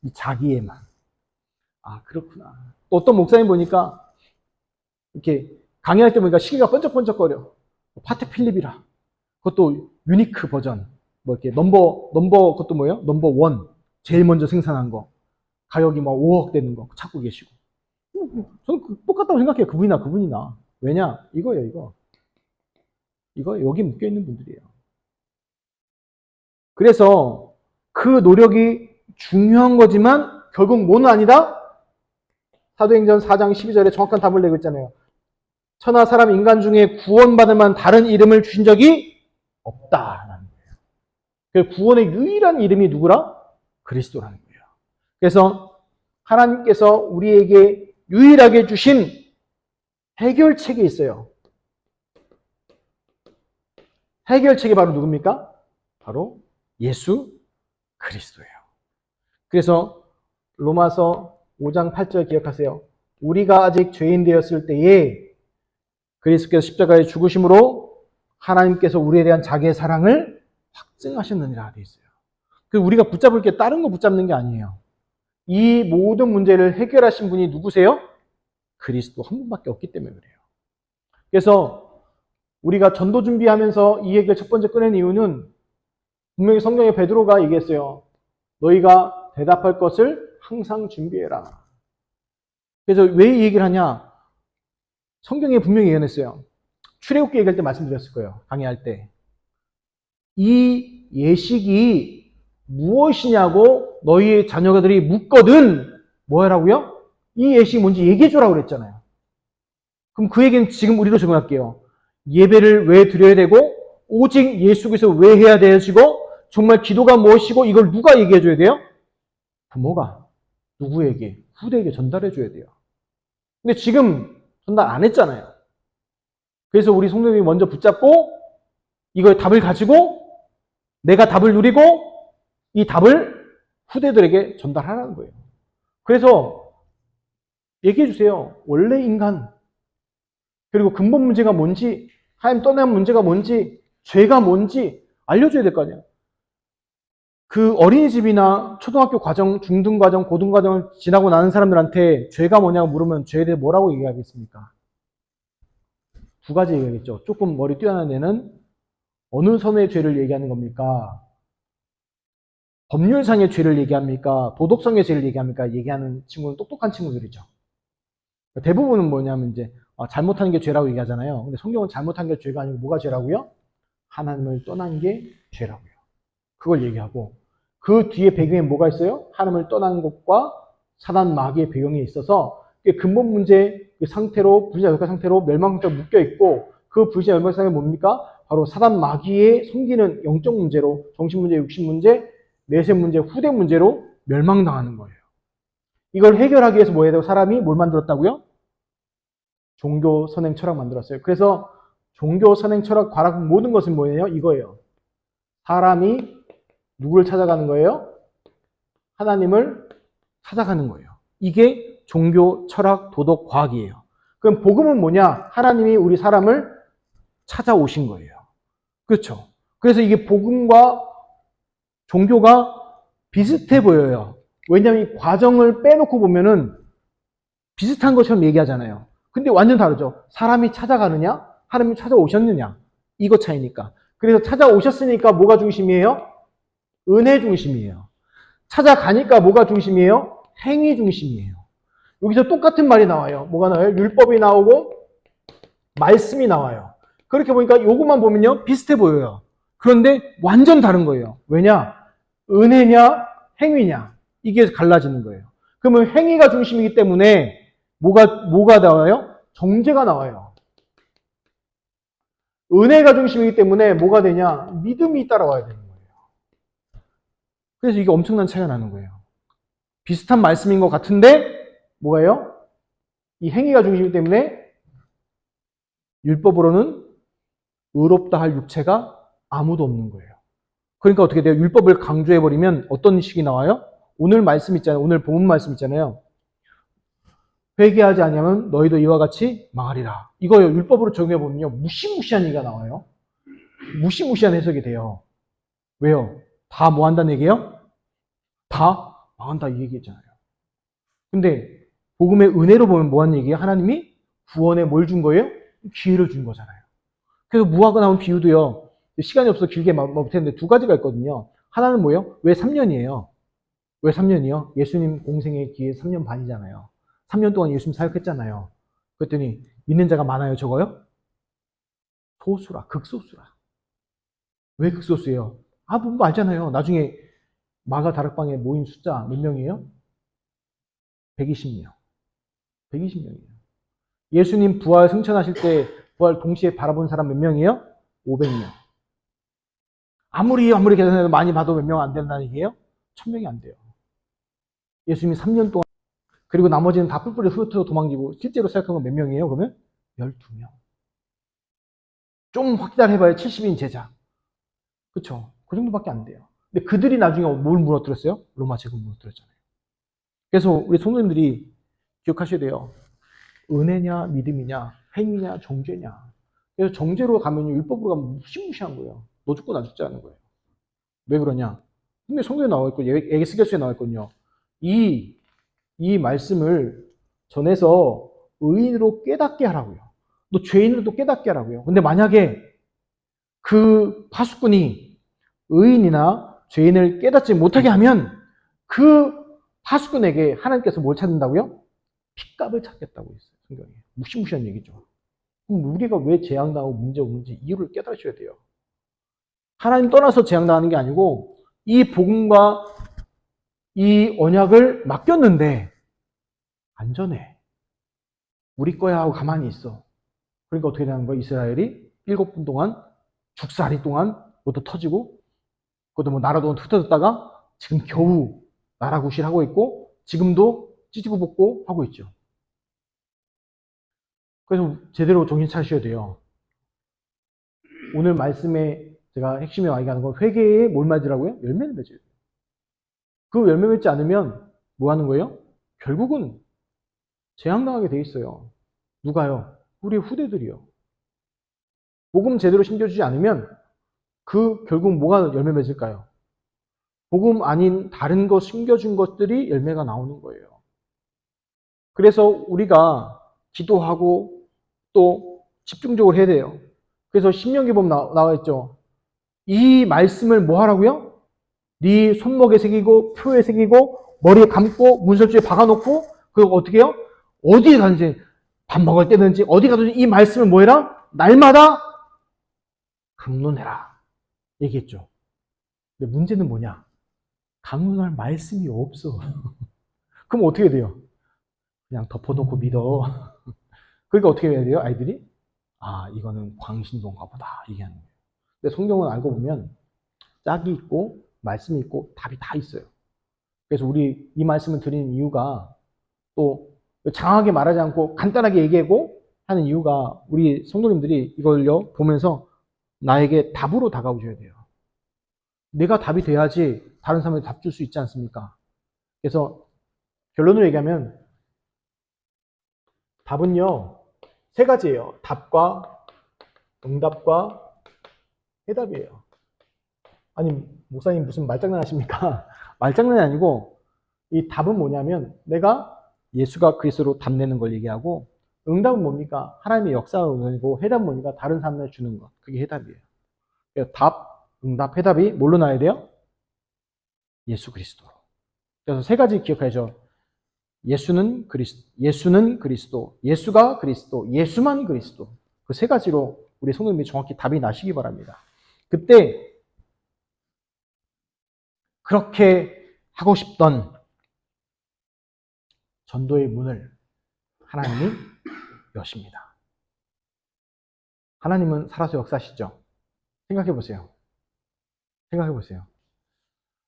이 자기에만. 아 그렇구나. 또 어떤 목사님 보니까 이렇게 강의할 때 보니까 시계가 번쩍번쩍거려. 파텍 필립이라. 그것도 유니크 버전. 뭐 이렇게 넘버 그것도 뭐예요? 넘버 원. 제일 먼저 생산한 거. 가격이 막 5억 되는 거 찾고 계시고. 저는 똑같다고 생각해요. 그분이나. 왜냐? 이거예요, 이거. 이거 여기 묶여 있는 분들이에요. 그래서 그 노력이 중요한 거지만 결국 뭐는 아니다? 사도행전 4장 12절에 정확한 답을 내고 있잖아요. 천하 사람 인간 중에 구원받을 만한 다른 이름을 주신 적이 없다라는 거예요. 그 구원의 유일한 이름이 누구라? 그리스도라는 거예요. 그래서 하나님께서 우리에게 유일하게 주신 해결책이 있어요. 해결책이 바로 누굽니까? 바로 예수 그리스도예요. 그래서 로마서 5장 8절 기억하세요. 우리가 아직 죄인 되었을 때에 그리스도께서 십자가에 죽으심으로 하나님께서 우리에 대한 자기의 사랑을 확증하셨느니라 되어 있어요. 그래서 우리가 붙잡을 게 다른 거 붙잡는 게 아니에요. 이 모든 문제를 해결하신 분이 누구세요? 그리스도 한 분밖에 없기 때문에 그래요. 그래서 우리가 전도 준비하면서 이 얘기를 첫 번째 꺼낸 이유는 분명히 성경에 베드로가 얘기했어요. 너희가 대답할 것을 항상 준비해라. 그래서 왜 이 얘기를 하냐? 성경에 분명히 예언했어요. 출애굽기 얘기할 때 말씀드렸을 거예요. 강의할 때. 이 예식이 무엇이냐고 너희의 자녀들이 묻거든 뭐 하라고요? 이 예식이 뭔지 얘기해 주라고 그랬잖아요. 그럼 그 얘기는 지금 우리도 적용할게요. 예배를 왜 드려야 되고 오직 예수께서 왜 해야 되시고 정말 기도가 무엇이고 이걸 누가 얘기해 줘야 돼요? 부모가 누구에게? 후대에게 전달해 줘야 돼요. 근데 지금 전달 안 했잖아요. 그래서 우리 성도님이 먼저 붙잡고 이거의 답을 가지고 내가 답을 누리고 이 답을 후대들에게 전달하라는 거예요. 그래서 얘기해 주세요. 원래 인간, 그리고 근본 문제가 뭔지, 하나님 떠난 문제가 뭔지, 죄가 뭔지 알려줘야 될 거 아니에요. 그 어린이집이나 초등학교 과정, 중등 과정, 고등 과정을 지나고 나는 사람들한테 죄가 뭐냐고 물으면 죄에 대해 뭐라고 얘기하겠습니까? 두 가지 얘기하겠죠. 조금 머리 뛰어난 애는 어느 선의 죄를 얘기하는 겁니까? 법률상의 죄를 얘기합니까? 도덕성의 죄를 얘기합니까? 얘기하는 친구는 똑똑한 친구들이죠. 대부분은 뭐냐면 이제 잘못한 게 죄라고 얘기하잖아요. 근데 성경은 잘못한 게 죄가 아니고 뭐가 죄라고요? 하나님을 떠난 게 죄라고요. 그걸 얘기하고 그 뒤에 배경에 뭐가 있어요? 하나님을 떠난 것과 사단 마귀의 배경이 있어서 근본 문제 그 상태로 불신자 열과 상태로 멸망 상태로 묶여 있고 그 불신자 멸망 상태가 뭡니까? 바로 사단 마귀의 숨기는 영적 문제로 정신 문제, 육신 문제, 내세 문제, 후대 문제로 멸망당하는 거예요. 이걸 해결하기 위해서 뭐 해야 되고 사람이 뭘 만들었다고요? 종교 선행 철학 만들었어요. 그래서 종교 선행 철학 과학 모든 것은 뭐예요? 이거예요. 사람이 누구를 찾아가는 거예요? 하나님을 찾아가는 거예요. 이게 종교 철학 도덕 과학이에요. 그럼 복음은 뭐냐? 하나님이 우리 사람을 찾아오신 거예요. 그렇죠? 그래서 이게 복음과 종교가 비슷해 보여요. 왜냐하면 이 과정을 빼놓고 보면은 비슷한 것처럼 얘기하잖아요. 근데 완전 다르죠. 사람이 찾아가느냐? 하나님이 찾아오셨느냐? 이거 차이니까. 그래서 찾아오셨으니까 뭐가 중심이에요? 은혜 중심이에요. 찾아가니까 뭐가 중심이에요? 행위 중심이에요. 여기서 똑같은 말이 나와요. 뭐가 나와요? 율법이 나오고 말씀이 나와요. 그렇게 보니까 요것만 보면요. 비슷해 보여요. 그런데 완전 다른 거예요. 왜냐? 은혜냐? 행위냐? 이게 갈라지는 거예요. 그러면 행위가 중심이기 때문에 뭐가 나와요? 정죄가 나와요. 은혜가 중심이기 때문에 뭐가 되냐? 믿음이 따라와야 되는 거예요. 그래서 이게 엄청난 차이가 나는 거예요. 비슷한 말씀인 것 같은데 뭐예요? 이 행위가 중심이기 때문에 율법으로는 의롭다 할 육체가 아무도 없는 거예요. 그러니까 어떻게 돼요? 율법을 강조해버리면 어떤 식이 나와요? 오늘 말씀 있잖아요. 오늘 본문 말씀 있잖아요. 회개하지 않으면 너희도 이와 같이 망하리라. 이거요. 율법으로 적용해보면요. 무시무시한 얘기가 나와요. 무시무시한 해석이 돼요. 왜요? 다 뭐 한다는 얘기예요? 다 망한다 이 얘기잖아요. 근데 복음의 은혜로 보면 뭐 하는 얘기예요? 하나님이 구원에 뭘 준 거예요? 기회를 준 거잖아요. 그래서 무화과 나온 비유도요. 시간이 없어서 길게 못했는데 두 가지가 있거든요. 하나는 뭐예요? 왜 3년이에요? 왜 3년이요? 예수님 공생의 기회 3년 반이잖아요. 3년 동안 예수님 사역했잖아요. 그랬더니 믿는 자가 많아요, 적어요? 소수라, 극소수라. 왜 극소수예요? 뭐 알잖아요. 나중에 마가 다락방에 모인 숫자 몇 명이에요? 120명. 120명이에요. 예수님 부활 승천하실 때 부활 동시에 바라본 사람 몇 명이에요? 500명. 아무리 계산해도 많이 봐도 몇 명 안 된다는 얘기예요? 1000명이 안 돼요. 예수님이 3년 동안 그리고 나머지는 다 뿔뿔이 흩어져 도망치고 실제로 생각한 건 몇 명이에요? 그러면 12명. 좀 확달해봐야 70인 제자. 그쵸? 그 정도밖에 안 돼요. 근데 그들이 나중에 뭘 무너뜨렸어요? 로마 제국 무너뜨렸잖아요. 그래서 우리 성도님들이 기억하셔야 돼요. 은혜냐, 믿음이냐, 행위냐, 정죄냐. 그래서 정죄로 가면 율법으로 가면 무시무시한 거예요. 너 죽고 나 죽지 않은 거예요. 왜 그러냐? 근데 성경에 나와 있고, 에게스겔서에 나와 있거든요. 이 말씀을 전해서 의인으로 깨닫게 하라고요. 너 죄인으로도 깨닫게 하라고요. 근데 만약에 그 파수꾼이 의인이나 죄인을 깨닫지 못하게 하면 그 파수꾼에게 하나님께서 뭘 찾는다고요? 핏값을 찾겠다고 했어요. 성경에. 무시무시한 얘기죠. 그럼 우리가 왜 재앙당하고 문제 없는지 이유를 깨달으셔야 돼요. 하나님 떠나서 재앙당하는 게 아니고 이 복음과 이 언약을 맡겼는데 안전해. 우리 거야 하고 가만히 있어. 그러니까 어떻게 되는 거야? 이스라엘이 7분 동안 죽살이 동안 그것도 터지고 그것도 뭐 나라도 흩어졌다가 지금 겨우 나라 구실 하고 있고 지금도 찌지고 볶고 하고 있죠. 그래서 제대로 정신 차리셔야 돼요. 오늘 말씀에 제가 핵심에 와 얘기하는 건 회개에 뭘 맺으라고요? 열매를 맺어요. 그 열매 맺지 않으면 뭐 하는 거예요? 결국은 재앙당하게 돼 있어요. 누가요? 우리 후대들이요. 복음 제대로 심겨주지 않으면 그 결국 뭐가 열매 맺을까요? 복음 아닌 다른 거 심겨준 것들이 열매가 나오는 거예요. 그래서 우리가 기도하고 또 집중적으로 해야 돼요. 그래서 신명기 보면 나와 있죠. 이 말씀을 뭐 하라고요? 네 손목에 새기고 표에 새기고 머리에 감고 문설주에 박아놓고 그리고 어떻게 해요? 어디에 가든지 밥 먹을 때든지 어디 가든지 이 말씀을 뭐 해라? 날마다 강론해라 얘기했죠. 근데 문제는 뭐냐? 강론할 말씀이 없어. 그럼 어떻게 돼요? 그냥 덮어놓고 믿어. 그러니까 어떻게 해야 돼요? 아이들이? 아, 이거는 광신도인가 보다 얘기하는 거예요. 근데 성경은 알고 보면 짝이 있고 말씀이 있고 답이 다 있어요. 그래서 우리 이 말씀을 드리는 이유가 또 장하게 말하지 않고 간단하게 얘기하고 하는 이유가 우리 성도님들이 이걸요 보면서 나에게 답으로 다가오셔야 돼요. 내가 답이 돼야지 다른 사람에게 답 줄 수 있지 않습니까? 그래서 결론으로 얘기하면 답은요 세 가지예요. 답과 응답과 해답이에요. 아니 목사님 무슨 말장난 하십니까? 말장난이 아니고 이 답은 뭐냐면 내가 예수가 그리스도로 답내는 걸 얘기하고 응답은 뭡니까? 하나님의 역사가 응답이고 해답은 뭡니까? 다른 사람에게 주는 것. 그게 해답이에요. 그래서 답, 응답, 해답이 뭘로 나와야 돼요? 예수 그리스도로. 그래서 세 가지 기억하죠. 예수는 그리스도, 예수는 그리스도, 예수가 그리스도, 예수만 그리스도. 그 세 가지로 우리 성도님이 정확히 답이 나시기 바랍니다. 그때 그렇게 하고 싶던 전도의 문을 하나님이 여십니다. 하나님은 살아서 역사하시죠. 생각해 보세요. 생각해 보세요.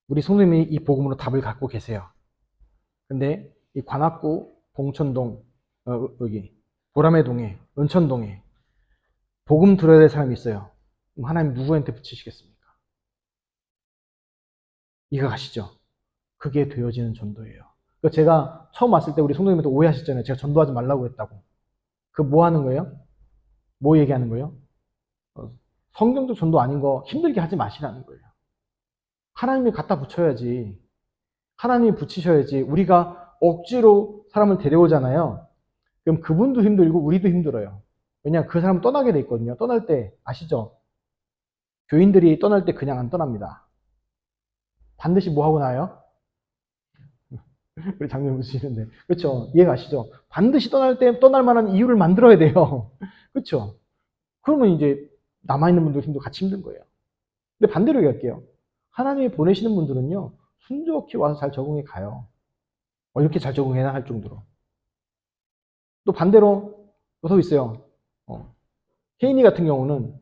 우리 성도님이 이 복음으로 답을 갖고 계세요. 근데 이 관악구, 봉천동, 여기 보라매동에, 은천동에 복음 들어야 될 사람이 있어요. 그럼 하나님 누구한테 붙이시겠습니까? 이해가 가시죠? 그게 되어지는 전도예요. 제가 처음 왔을 때 우리 성도님한테 오해하셨잖아요. 제가 전도하지 말라고 했다고. 그 뭐 하는 거예요? 뭐 얘기하는 거예요? 성경적 전도 아닌 거 힘들게 하지 마시라는 거예요. 하나님이 갖다 붙여야지. 하나님이 붙이셔야지. 우리가 억지로 사람을 데려오잖아요. 그럼 그분도 힘들고 우리도 힘들어요. 왜냐하면 그 사람은 떠나게 돼 있거든요. 떠날 때 아시죠? 교인들이 떠날 때 그냥 안 떠납니다. 반드시 뭐 하고 나요? 우리 장면 웃으시는데. 그렇죠? 이해 가시죠? 반드시 떠날 때 떠날 만한 이유를 만들어야 돼요. 그렇죠? 그러면 이제 남아있는 분들 힘도 같이 힘든 거예요. 근데 반대로 얘기할게요. 하나님이 보내시는 분들은요, 순조롭게 와서 잘 적응해 가요. 이렇게 잘 적응해야 할 정도로. 또 반대로 더 있어요. 혜인이 같은 경우는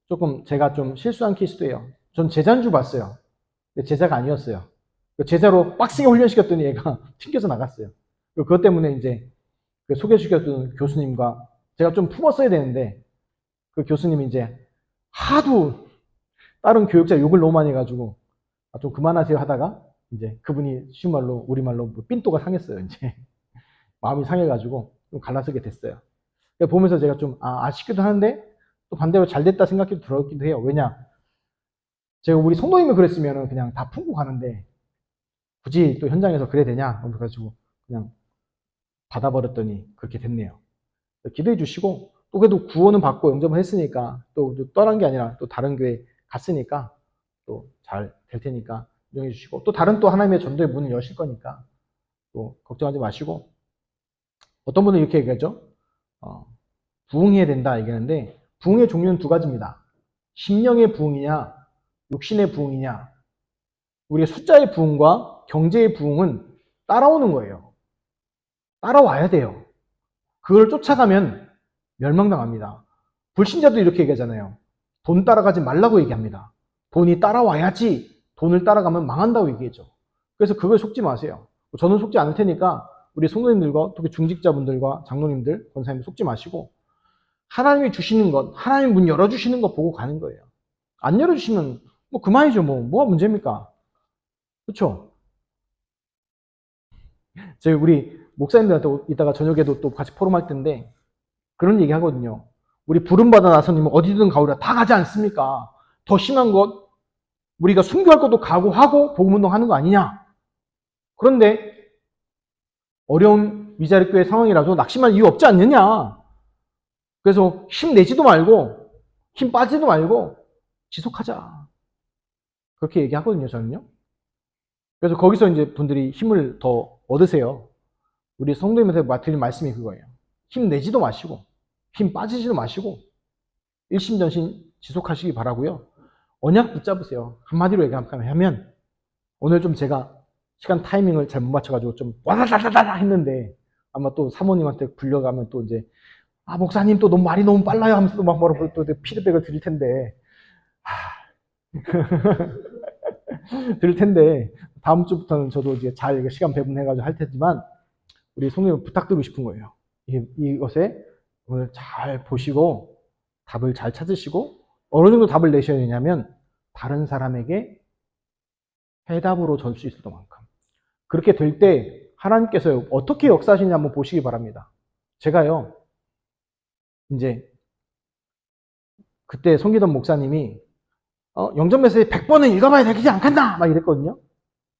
조금 제가 좀 실수한 케이스도예요. 전 제자인 줄 봤어요. 근데 제자가 아니었어요. 제자로 빡세게 훈련시켰더니 얘가 튕겨서 나갔어요. 그것 때문에 이제 소개시켰던 교수님과 제가 좀 품었어야 되는데 그 교수님이 이제 하도 다른 교육자 욕을 너무 많이 해가지고 좀 그만하세요 하다가 이제 그분이 쉬운 말로 우리말로 삔또가 상했어요. 이제 마음이 상해가지고 좀 갈라서게 됐어요. 보면서 제가 좀 아쉽기도 하는데 또 반대로 잘 됐다 생각이 들었기도 해요. 왜냐? 제가 우리 성도님이 그랬으면 그냥 다 품고 가는데 굳이 또 현장에서 그래야 되냐? 그래가지고 그냥 받아버렸더니 그렇게 됐네요. 기도해 주시고 또 그래도 구원은 받고 영접을 했으니까 또 떠난 게 아니라 또 다른 교회 갔으니까 또 잘 될 테니까 인정해 주시고 또 다른 또 하나님의 전도의 문을 여실 거니까 또 걱정하지 마시고 어떤 분은 이렇게 얘기하죠. 부흥해야 된다 얘기하는데 부흥의 종류는 두 가지입니다. 심령의 부흥이냐 육신의 부흥이냐. 우리의 숫자의 부흥과 경제의 부흥은 따라오는 거예요. 따라와야 돼요. 그걸 쫓아가면 멸망당합니다. 불신자도 이렇게 얘기하잖아요. 돈 따라가지 말라고 얘기합니다. 돈이 따라와야지 돈을 따라가면 망한다고 얘기했죠. 그래서 그걸 속지 마세요. 저는 속지 않을 테니까 우리 성도님들과 특히 중직자분들과 장로님들, 권사님들 속지 마시고 하나님이 주시는 것, 하나님 문 열어주시는 것 보고 가는 거예요. 안 열어주시면 뭐 그만이죠. 뭐가 문제입니까? 그렇죠? 저희 우리 목사님들한테 이따가 저녁에도 또 같이 포럼할 텐데 그런 얘기 하거든요. 우리 부름받아 나서님은 어디든 가오라 다 가지 않습니까? 더 심한 것 우리가 순교할 것도 각오하고 복음운동 하는 거 아니냐? 그런데 어려운 위자리 교회 상황이라도 낙심할 이유 없지 않느냐? 그래서 힘내지도 말고 힘 빠지지도 말고 지속하자. 그렇게 얘기하거든요, 저는요. 그래서 거기서 이제 분들이 힘을 더 얻으세요. 우리 성도님한테 드린 말씀이 그거예요. 힘내지도 마시고 힘 빠지지도 마시고 일심전심 지속하시기 바라고요. 언약 붙잡으세요. 한마디로 얘기하면 오늘 좀 제가 시간 타이밍을 잘 못 맞춰가지고 좀 와다다다다 했는데 아마 또 사모님한테 불려가면 또 이제 목사님 또 너무 말이 너무 빨라요 하면서 막 뭐라고 또 피드백을 드릴 텐데 드릴 텐데 다음 주부터는 저도 이제 잘 시간 배분해가지고 할 테지만 우리 성도님 부탁드리고 싶은 거예요. 이것에 오늘 잘 보시고 답을 잘 찾으시고 어느 정도 답을 내셔야 되냐면 다른 사람에게 해답으로 줄 수 있을 만큼 그렇게 될 때 하나님께서 어떻게 역사하시는지 한번 보시기 바랍니다. 제가요 이제 그때 성기던 목사님이 영전 메시지 100번은 읽어봐야 되지 않겠나 막 이랬거든요.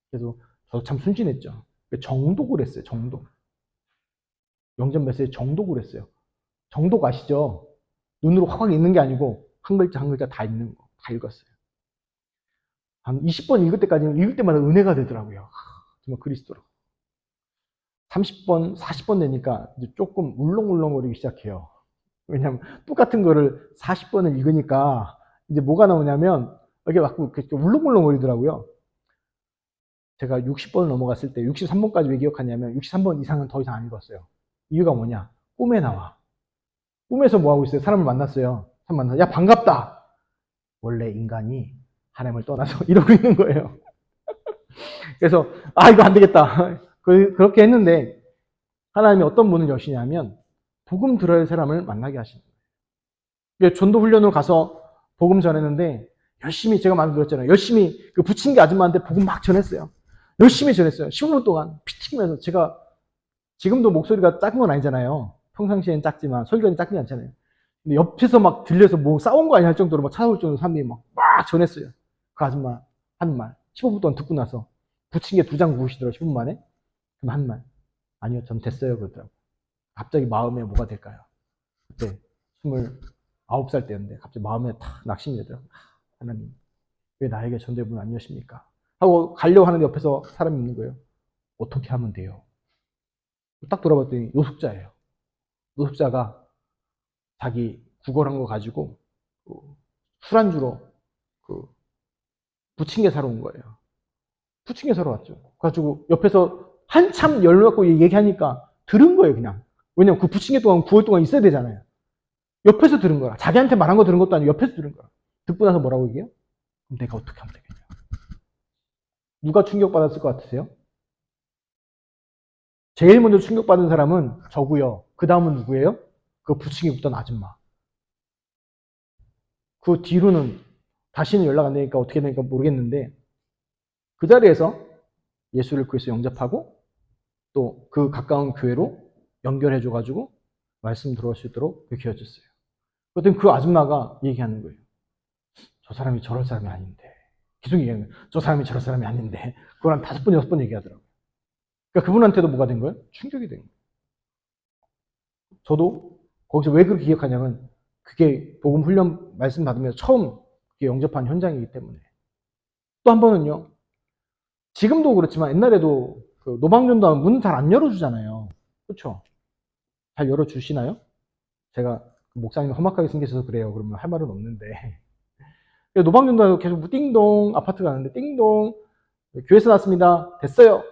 그래서 저도 참 순진했죠. 정독을 했어요. 정독. 영전 메시지 정독을 했어요. 정독 아시죠? 눈으로 확확 읽는 게 아니고 한 글자 한 글자 다 읽는 거. 다 읽었어요. 한 20번 읽을 때까지는 읽을 때마다 은혜가 되더라고요. 정말 그리스도로. 30번, 40번 되니까 이제 조금 울렁울렁거리기 시작해요. 왜냐면 똑같은 거를 40번을 읽으니까 이제 뭐가 나오냐면 이게 막 울렁울렁거리더라고요. 제가 60번을 넘어갔을 때 63번까지 왜 기억하냐면 63번 이상은 더 이상 안 읽었어요. 이유가 뭐냐? 꿈에 나와. 꿈에서 뭐 하고 있어요? 사람을 만났어요. 사람 만나서 야 반갑다. 원래 인간이 하나님을 떠나서 이러고 있는 거예요. 그래서 이거 안 되겠다. 그렇게 했는데 하나님이 어떤 문을 여시냐면 복음 들어야 할 사람을 만나게 하시는 거예요. 전도 훈련으로 가서 복음 전했는데 열심히 제가 말씀드렸잖아요. 열심히 그 부침개 아줌마한테 복음 막 전했어요. 열심히 전했어요. 15분 동안 피 튀기면서 제가 지금도 목소리가 작은 건 아니잖아요. 평상시엔 작지만 설교는 작지 않잖아요. 근데 옆에서 막 들려서 뭐 싸운 거 아니야 할 정도로 막 찾아올 정도로 사람들이 막 전했어요. 그 아줌마 한 말. 15분 동안 듣고 나서 부침개 2장 구우시더라고요. 15분 만에. 그럼 한 말. 아니요, 전 됐어요. 그러더라고요. 갑자기 마음에 뭐가 될까요? 그때 29살 때였는데 갑자기 마음에 탁 낙심이 되더라고요. 하나님, 왜 나에게 전대문 안 여십니까? 하고 가려고 하는데 옆에서 사람이 있는 거예요. 어떻게 하면 돼요? 딱 돌아봤더니 노숙자예요. 노숙자가 자기 구걸한 거 가지고 술안주로 부침개 사러 온 거예요. 부침개 사러 왔죠. 그래가지고 옆에서 한참 열받고 얘기하니까 들은 거예요, 그냥. 왜냐면 그 부침개 동안 9월 동안 있어야 되잖아요. 옆에서 들은 거야. 자기한테 말한 거 들은 것도 아니고 옆에서 들은 거야. 듣고 나서 뭐라고 얘기해요? 그럼 내가 어떻게 하면 되겠냐? 누가 충격받았을 것 같으세요? 제일 먼저 충격받은 사람은 저고요. 그 다음은 누구예요? 그 부침개 굽던 아줌마. 그 뒤로는 다시는 연락 안 되니까 어떻게 되니까 모르겠는데 그 자리에서 예수를 그리스도 영접하고 또 그 가까운 교회로 연결해줘가지고 말씀 들어올 수 있도록 그렇게 해줬어요. 그랬더니 그 아줌마가 얘기하는 거예요. 저 사람이 저럴 사람이 아닌데. 계속 얘기하는 거예요. 저 사람이 저럴 사람이 아닌데. 그걸 한 5번, 6번 얘기하더라고요. 그러니까 그분한테도 뭐가 된 거예요? 충격이 된 거예요. 저도 거기서 왜 그렇게 기억하냐면 그게 복음 훈련 말씀 받으면서 처음 영접한 현장이기 때문에. 또 한 번은요. 지금도 그렇지만 옛날에도 그 노방전도 하면 문 잘 안 열어주잖아요. 그렇죠? 잘 열어주시나요? 제가 목사님이 험악하게 생기셔서 그래요. 그러면 할 말은 없는데. 노방전도 하고 계속 띵동 아파트 가는데 띵동 교회에서 났습니다. 됐어요.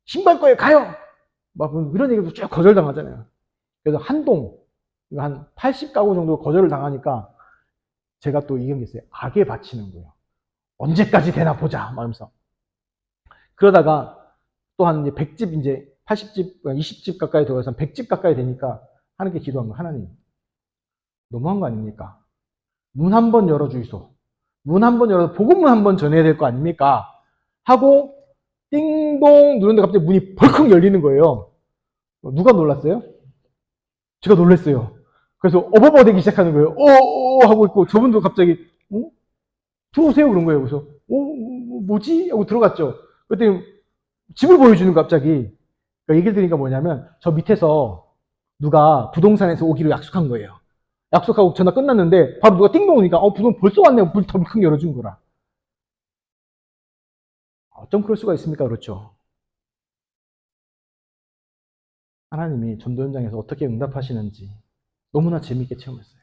신발거에 가요. 막 이런 얘기도 쭉 거절당하잖아요. 그래서 한동 한 80가구 정도 거절을 당하니까 제가 또 이런 게 있어요. 악에 바치는 거예요. 언제까지 되나 보자. 말하면서. 그러다가 또 한 100집 이제 80집, 20집 가까이 들어가서 100집 가까이 되니까 하나님께 기도한 거 하나님 너무한 거 아닙니까? 문 한 번 열어주이소. 문 한 번 열어서 복음을 한 번 전해야 될 거 아닙니까? 하고 띵동 누르는데 갑자기 문이 벌컥 열리는 거예요. 누가 놀랐어요? 제가 놀랐어요. 그래서 어버버대기 시작하는 거예요. 하고 있고 저분도 갑자기 들어오세요 그런 거예요. 그래서 뭐지? 하고 들어갔죠. 그때 집을 보여주는 거 갑자기. 그러니까 얘기를 드리니까 뭐냐면 저 밑에서 누가 부동산에서 오기로 약속한 거예요. 약속하고 전화 끝났는데 바로 누가 띵동 오니까 부동 벌써 왔네요. 문 덜컥 열어준 거라. 어쩜 그럴 수가 있습니까? 그렇죠. 하나님이 전도 현장에서 어떻게 응답하시는지 너무나 재미있게 체험했어요.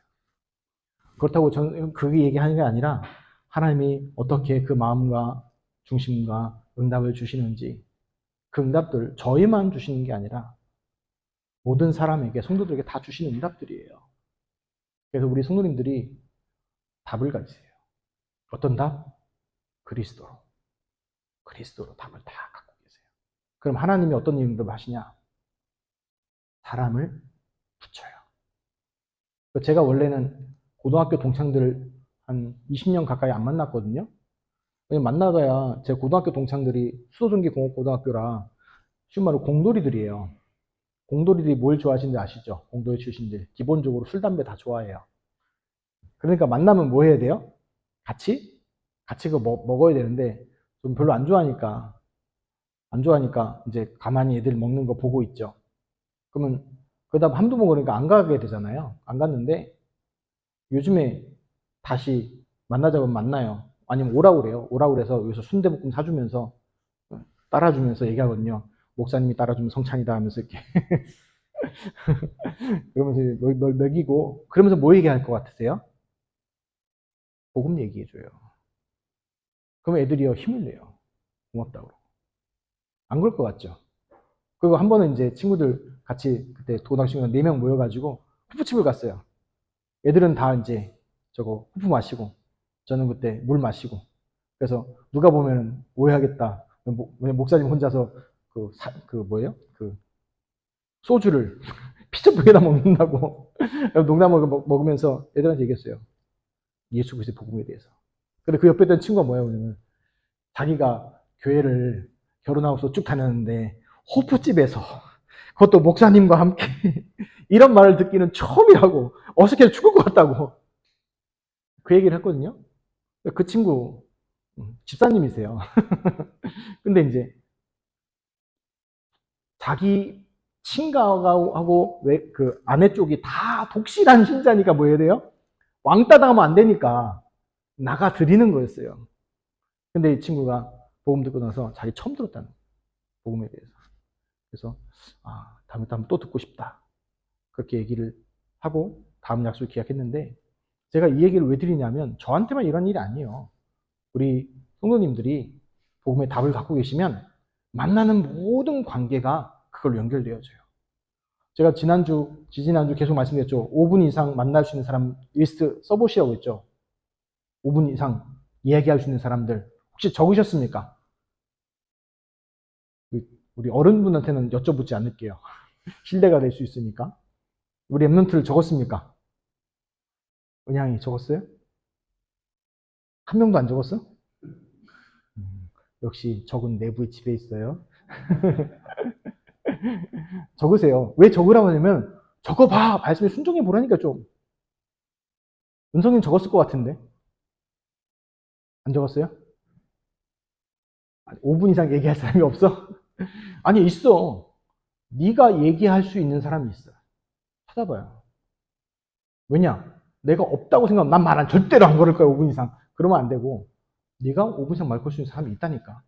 그렇다고 저는 그게 얘기하는 게 아니라 하나님이 어떻게 그 마음과 중심과 응답을 주시는지 그 응답들 저희만 주시는 게 아니라 모든 사람에게 성도들에게 다 주시는 응답들이에요. 그래서 우리 성도님들이 답을 가지세요. 어떤 답? 그리스도로. 그리스도로 답을 다 갖고 계세요. 그럼 하나님이 어떤 응답을 하시냐? 사람을 붙여요. 제가 원래는 고등학교 동창들을 한 20년 가까이 안 만났거든요. 만나봐야 제 고등학교 동창들이 수도전기공업고등학교라 쉬운 말로 공돌이들이에요. 공돌이들이 뭘 좋아하시는지 아시죠? 공돌이 출신들 기본적으로 술, 담배 다 좋아해요. 그러니까 만나면 뭐 해야 돼요? 같이 그거 먹어야 되는데 좀 별로 안 좋아하니까 이제 가만히 애들 먹는 거 보고 있죠. 그러면 그러다 한두 번 그러니까 안 가게 되잖아요. 안 갔는데 요즘에 다시 만나자고 만나요. 아니면 오라고 그래요. 오라고 그래서 여기서 순대볶음 사주면서 따라주면서 얘기하거든요. 목사님이 따라주면 성찬이다 하면서 이렇게 그러면서 먹이고 그러면서 뭐 얘기할 것 같으세요? 복음 얘기해줘요. 그러면 애들이요 힘을 내요. 고맙다고. 안 그럴 것 같죠? 그리고 한 번은 이제 친구들 같이 그때 고등학교 친구들 4명 모여가지고 호프집을 갔어요. 애들은 다 이제 저거 호프 마시고 저는 그때 물 마시고 그래서 누가 보면 오해하겠다. 목사님 혼자서 그 뭐예요? 그 소주를 피처병에다 먹는다고 농담을 먹으면서 애들한테 얘기했어요. 예수 그리스도의 복음에 대해서. 근데 그 옆에 있던 친구가 뭐예요? 그러면 자기가 교회를 결혼하고서 쭉 다녔는데 호프집에서 그것도 목사님과 함께 이런 말을 듣기는 처음이라고 어색해서 죽을 것 같다고 그 얘기를 했거든요. 그 친구 집사님이세요. 근데 이제 자기 친가하고 왜 그 아내 쪽이 다 독실한 신자니까 뭐 해야 돼요? 왕따 당하면 안 되니까 나가 드리는 거였어요. 근데 이 친구가 복음 듣고 나서 자기 처음 들었다는 거예요. 복음에 대해서. 그래서 다음에 또 듣고 싶다. 그렇게 얘기를 하고 다음 약속을 기약했는데 제가 이 얘기를 왜 드리냐면 저한테만 이런 일이 아니에요. 우리 성도님들이 복음의 답을 갖고 계시면 만나는 모든 관계가 그걸로 연결되어져요. 제가 지지난주 계속 말씀드렸죠. 5분 이상 만날 수 있는 사람 리스트 써보시라고 했죠. 5분 이상 이야기할 수 있는 사람들 혹시 적으셨습니까? 우리 어른분한테는 여쭤보지 않을게요. 신뢰가 될 수 있으니까. 우리 랩런트를 적었습니까? 은양이 적었어요? 한 명도 안 적었어? 역시 적은 내부의 집에 있어요. 적으세요. 왜 적으라고 하냐면 적어봐. 말씀에 순종해 보라니까 좀. 은성님 적었을 것 같은데. 안 적었어요? 5분 이상 얘기할 사람이 없어? 아니 있어. 네가 얘기할 수 있는 사람이 있어. 찾아봐요. 왜냐? 내가 없다고 생각하면 난 말 안 절대로 안 걸을 거야 5분 이상. 그러면 안 되고 네가 5분 이상 말 걸 수 있는 사람이 있다니까.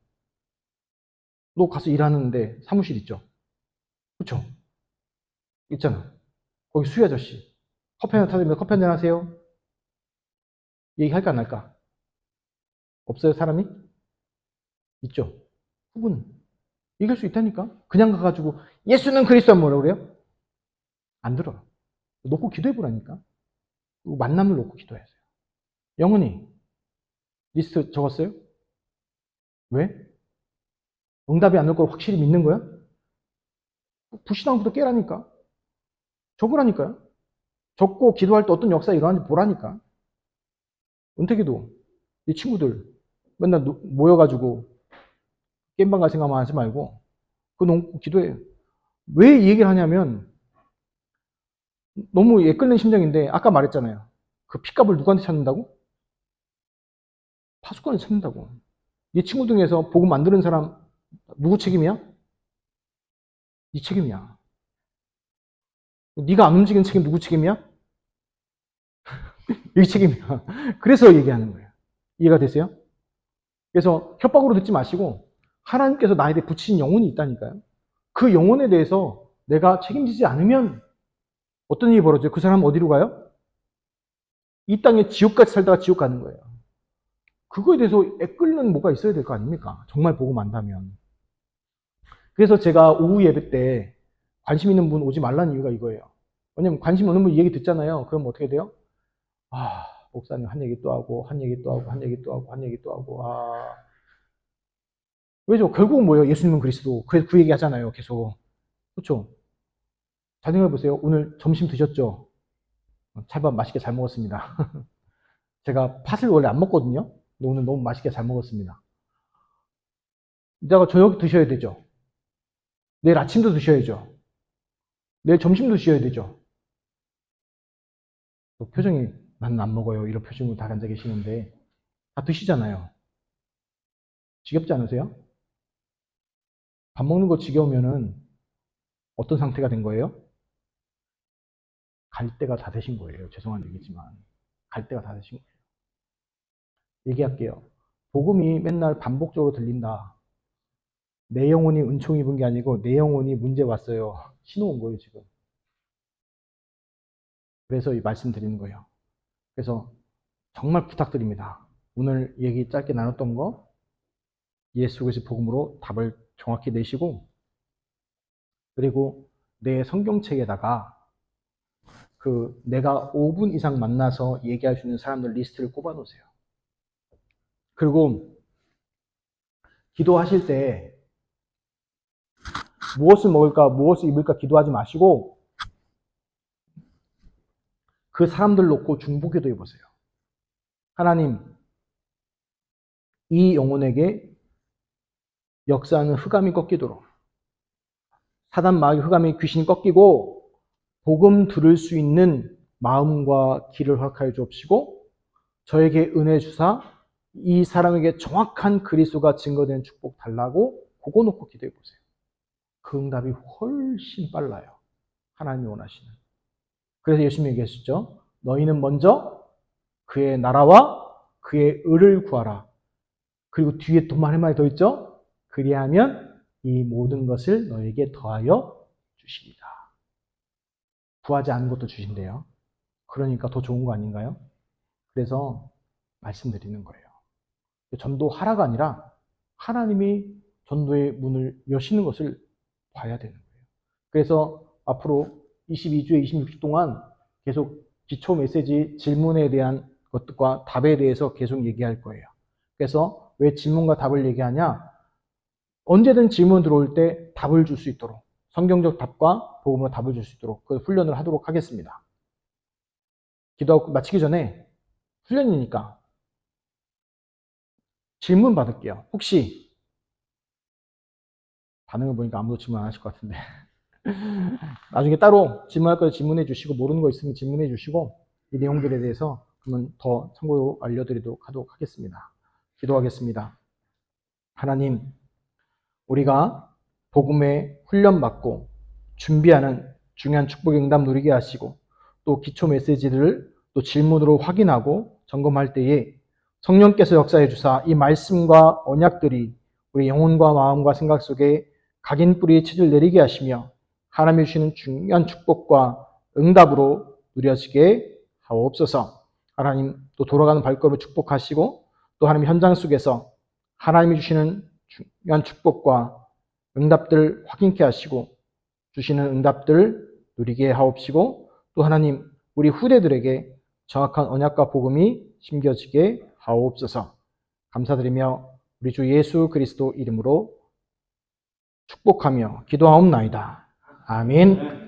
너 가서 일하는데 사무실 있죠? 그쵸? 있잖아. 거기 수희 아저씨. 커피 한잔 타드리면 커피 한잔 하세요? 얘기할까 안 할까? 없어요 사람이? 있죠? 그분 얘기할 수 있다니까. 그냥 가가지고 예수는 그리스도 뭐라고 그래요? 안 들어. 놓고 기도해보라니까. 만남을 놓고 기도해야죠. 영훈이 리스트 적었어요? 왜? 응답이 안 올 걸 확실히 믿는 거야? 불신앙부터 깨라니까. 적으라니까요. 적고 기도할 때 어떤 역사가 일어나는지 보라니까. 은퇴기도 네 친구들 맨날 모여가지고 게임방 갈 생각만 하지 말고 그거 너무 기도해요. 왜 이 얘기를 하냐면 너무 예끌린 심정인데 아까 말했잖아요. 그 핏값을 누구한테 찾는다고? 파수꾼을 찾는다고. 네 친구 중에서 복음 안 들은 사람 누구 책임이야? 네 책임이야. 네가 안 움직이는 책임 누구 책임이야? 여기 책임이야. 그래서 얘기하는 거예요. 이해가 되세요? 그래서 협박으로 듣지 마시고 하나님께서 나에게 붙이신 영혼이 있다니까요. 그 영혼에 대해서 내가 책임지지 않으면 어떤 일이 벌어져요? 그 사람은 어디로 가요? 이 땅에 지옥같이 살다가 지옥 가는 거예요. 그거에 대해서 애끓는 뭐가 있어야 될 거 아닙니까? 정말 복음 안다면. 그래서 제가 오후 예배 때 관심 있는 분 오지 말라는 이유가 이거예요. 왜냐면 관심 없는 분 이 얘기 듣잖아요. 그럼 어떻게 돼요? 아, 목사님 한 얘기 또 하고, 한 얘기 또 하고, 한 얘기 또 하고, 한 얘기 또 하고, 왜죠? 결국은 뭐예요? 예수님은 그리스도. 그 얘기 하잖아요. 계속. 그렇죠? 잘 생각해보세요. 오늘 점심 드셨죠? 찰밥 맛있게 잘 먹었습니다. 제가 팥을 원래 안 먹거든요. 근데 오늘 너무 맛있게 잘 먹었습니다. 이따가 저녁 드셔야 되죠. 내일 아침도 드셔야죠. 내일 점심도 드셔야 되죠. 표정이 나는 안 먹어요. 이런 표정으로 다 앉아 계시는데 다 드시잖아요. 지겹지 않으세요? 밥 먹는 거 지겨우면은 어떤 상태가 된 거예요? 갈 때가 다 되신 거예요. 죄송한 얘기지만 갈 때가 다 되신 거예요. 얘기할게요. 복음이 맨날 반복적으로 들린다. 내 영혼이 은총 입은 게 아니고 내 영혼이 문제 왔어요. 신호 온 거예요, 지금. 그래서 이 말씀 드리는 거예요. 그래서 정말 부탁드립니다. 오늘 얘기 짧게 나눴던 거 예수 그리스도 복음으로 답을 정확히 내시고 그리고 내 성경책에다가 그 내가 5분 이상 만나서 얘기할 수 있는 사람들 리스트를 꼽아 놓으세요. 그리고 기도하실 때 무엇을 먹을까, 무엇을 입을까 기도하지 마시고 그 사람들 놓고 중보기도 해보세요. 하나님, 이 영혼에게 역사하는 흑암이 꺾이도록 사단 마귀 흑암이 귀신이 꺾이고 복음 들을 수 있는 마음과 길을 허락하여 주옵시고 저에게 은혜 주사 이 사람에게 정확한 그리스도가 증거된 축복 달라고 그거 놓고 기도해 보세요. 그 응답이 훨씬 빨라요. 하나님이 원하시는. 그래서 예수님이 얘기하셨죠. 너희는 먼저 그의 나라와 그의 의를 구하라. 그리고 뒤에 또 말 한마디 더 있죠. 그리하면 이 모든 것을 너에게 더하여 주시리라. 구하지 않은 것도 주신대요. 그러니까 더 좋은 거 아닌가요? 그래서 말씀드리는 거예요. 전도하라가 아니라 하나님이 전도의 문을 여시는 것을 봐야 되는 거예요. 그래서 앞으로 22주에 26주 동안 계속 기초 메시지 질문에 대한 것과 답에 대해서 계속 얘기할 거예요. 그래서 왜 질문과 답을 얘기하냐? 언제든 질문 들어올 때 답을 줄 수 있도록 성경적 답과 복음으로 답을 줄 수 있도록 그 훈련을 하도록 하겠습니다. 기도하고 마치기 전에 훈련이니까 질문 받을게요. 혹시 반응을 보니까 아무도 질문 안 하실 것 같은데 나중에 따로 질문할 거 질문해 주시고 모르는 거 있으면 질문해 주시고 이 내용들에 대해서 그러면 더 참고로 알려드리도록 하도록 하겠습니다. 기도하겠습니다. 하나님, 우리가 복음에 훈련받고 준비하는 중요한 축복의 응답 누리게 하시고 또 기초 메시지들을 또 질문으로 확인하고 점검할 때에 성령께서 역사해 주사 이 말씀과 언약들이 우리 영혼과 마음과 생각 속에 각인 뿌리의 치를 내리게 하시며 하나님이 주시는 중요한 축복과 응답으로 누려지게 하옵소서. 하나님 또 돌아가는 발걸음을 축복하시고 또 하나님 현장 속에서 하나님이 주시는 중요한 축복과 응답들 확인케 하시고 주시는 응답들 누리게 하옵시고 또 하나님 우리 후대들에게 정확한 언약과 복음이 심겨지게 하옵소서. 감사드리며 우리 주 예수 그리스도 이름으로 축복하며 기도하옵나이다. 아멘.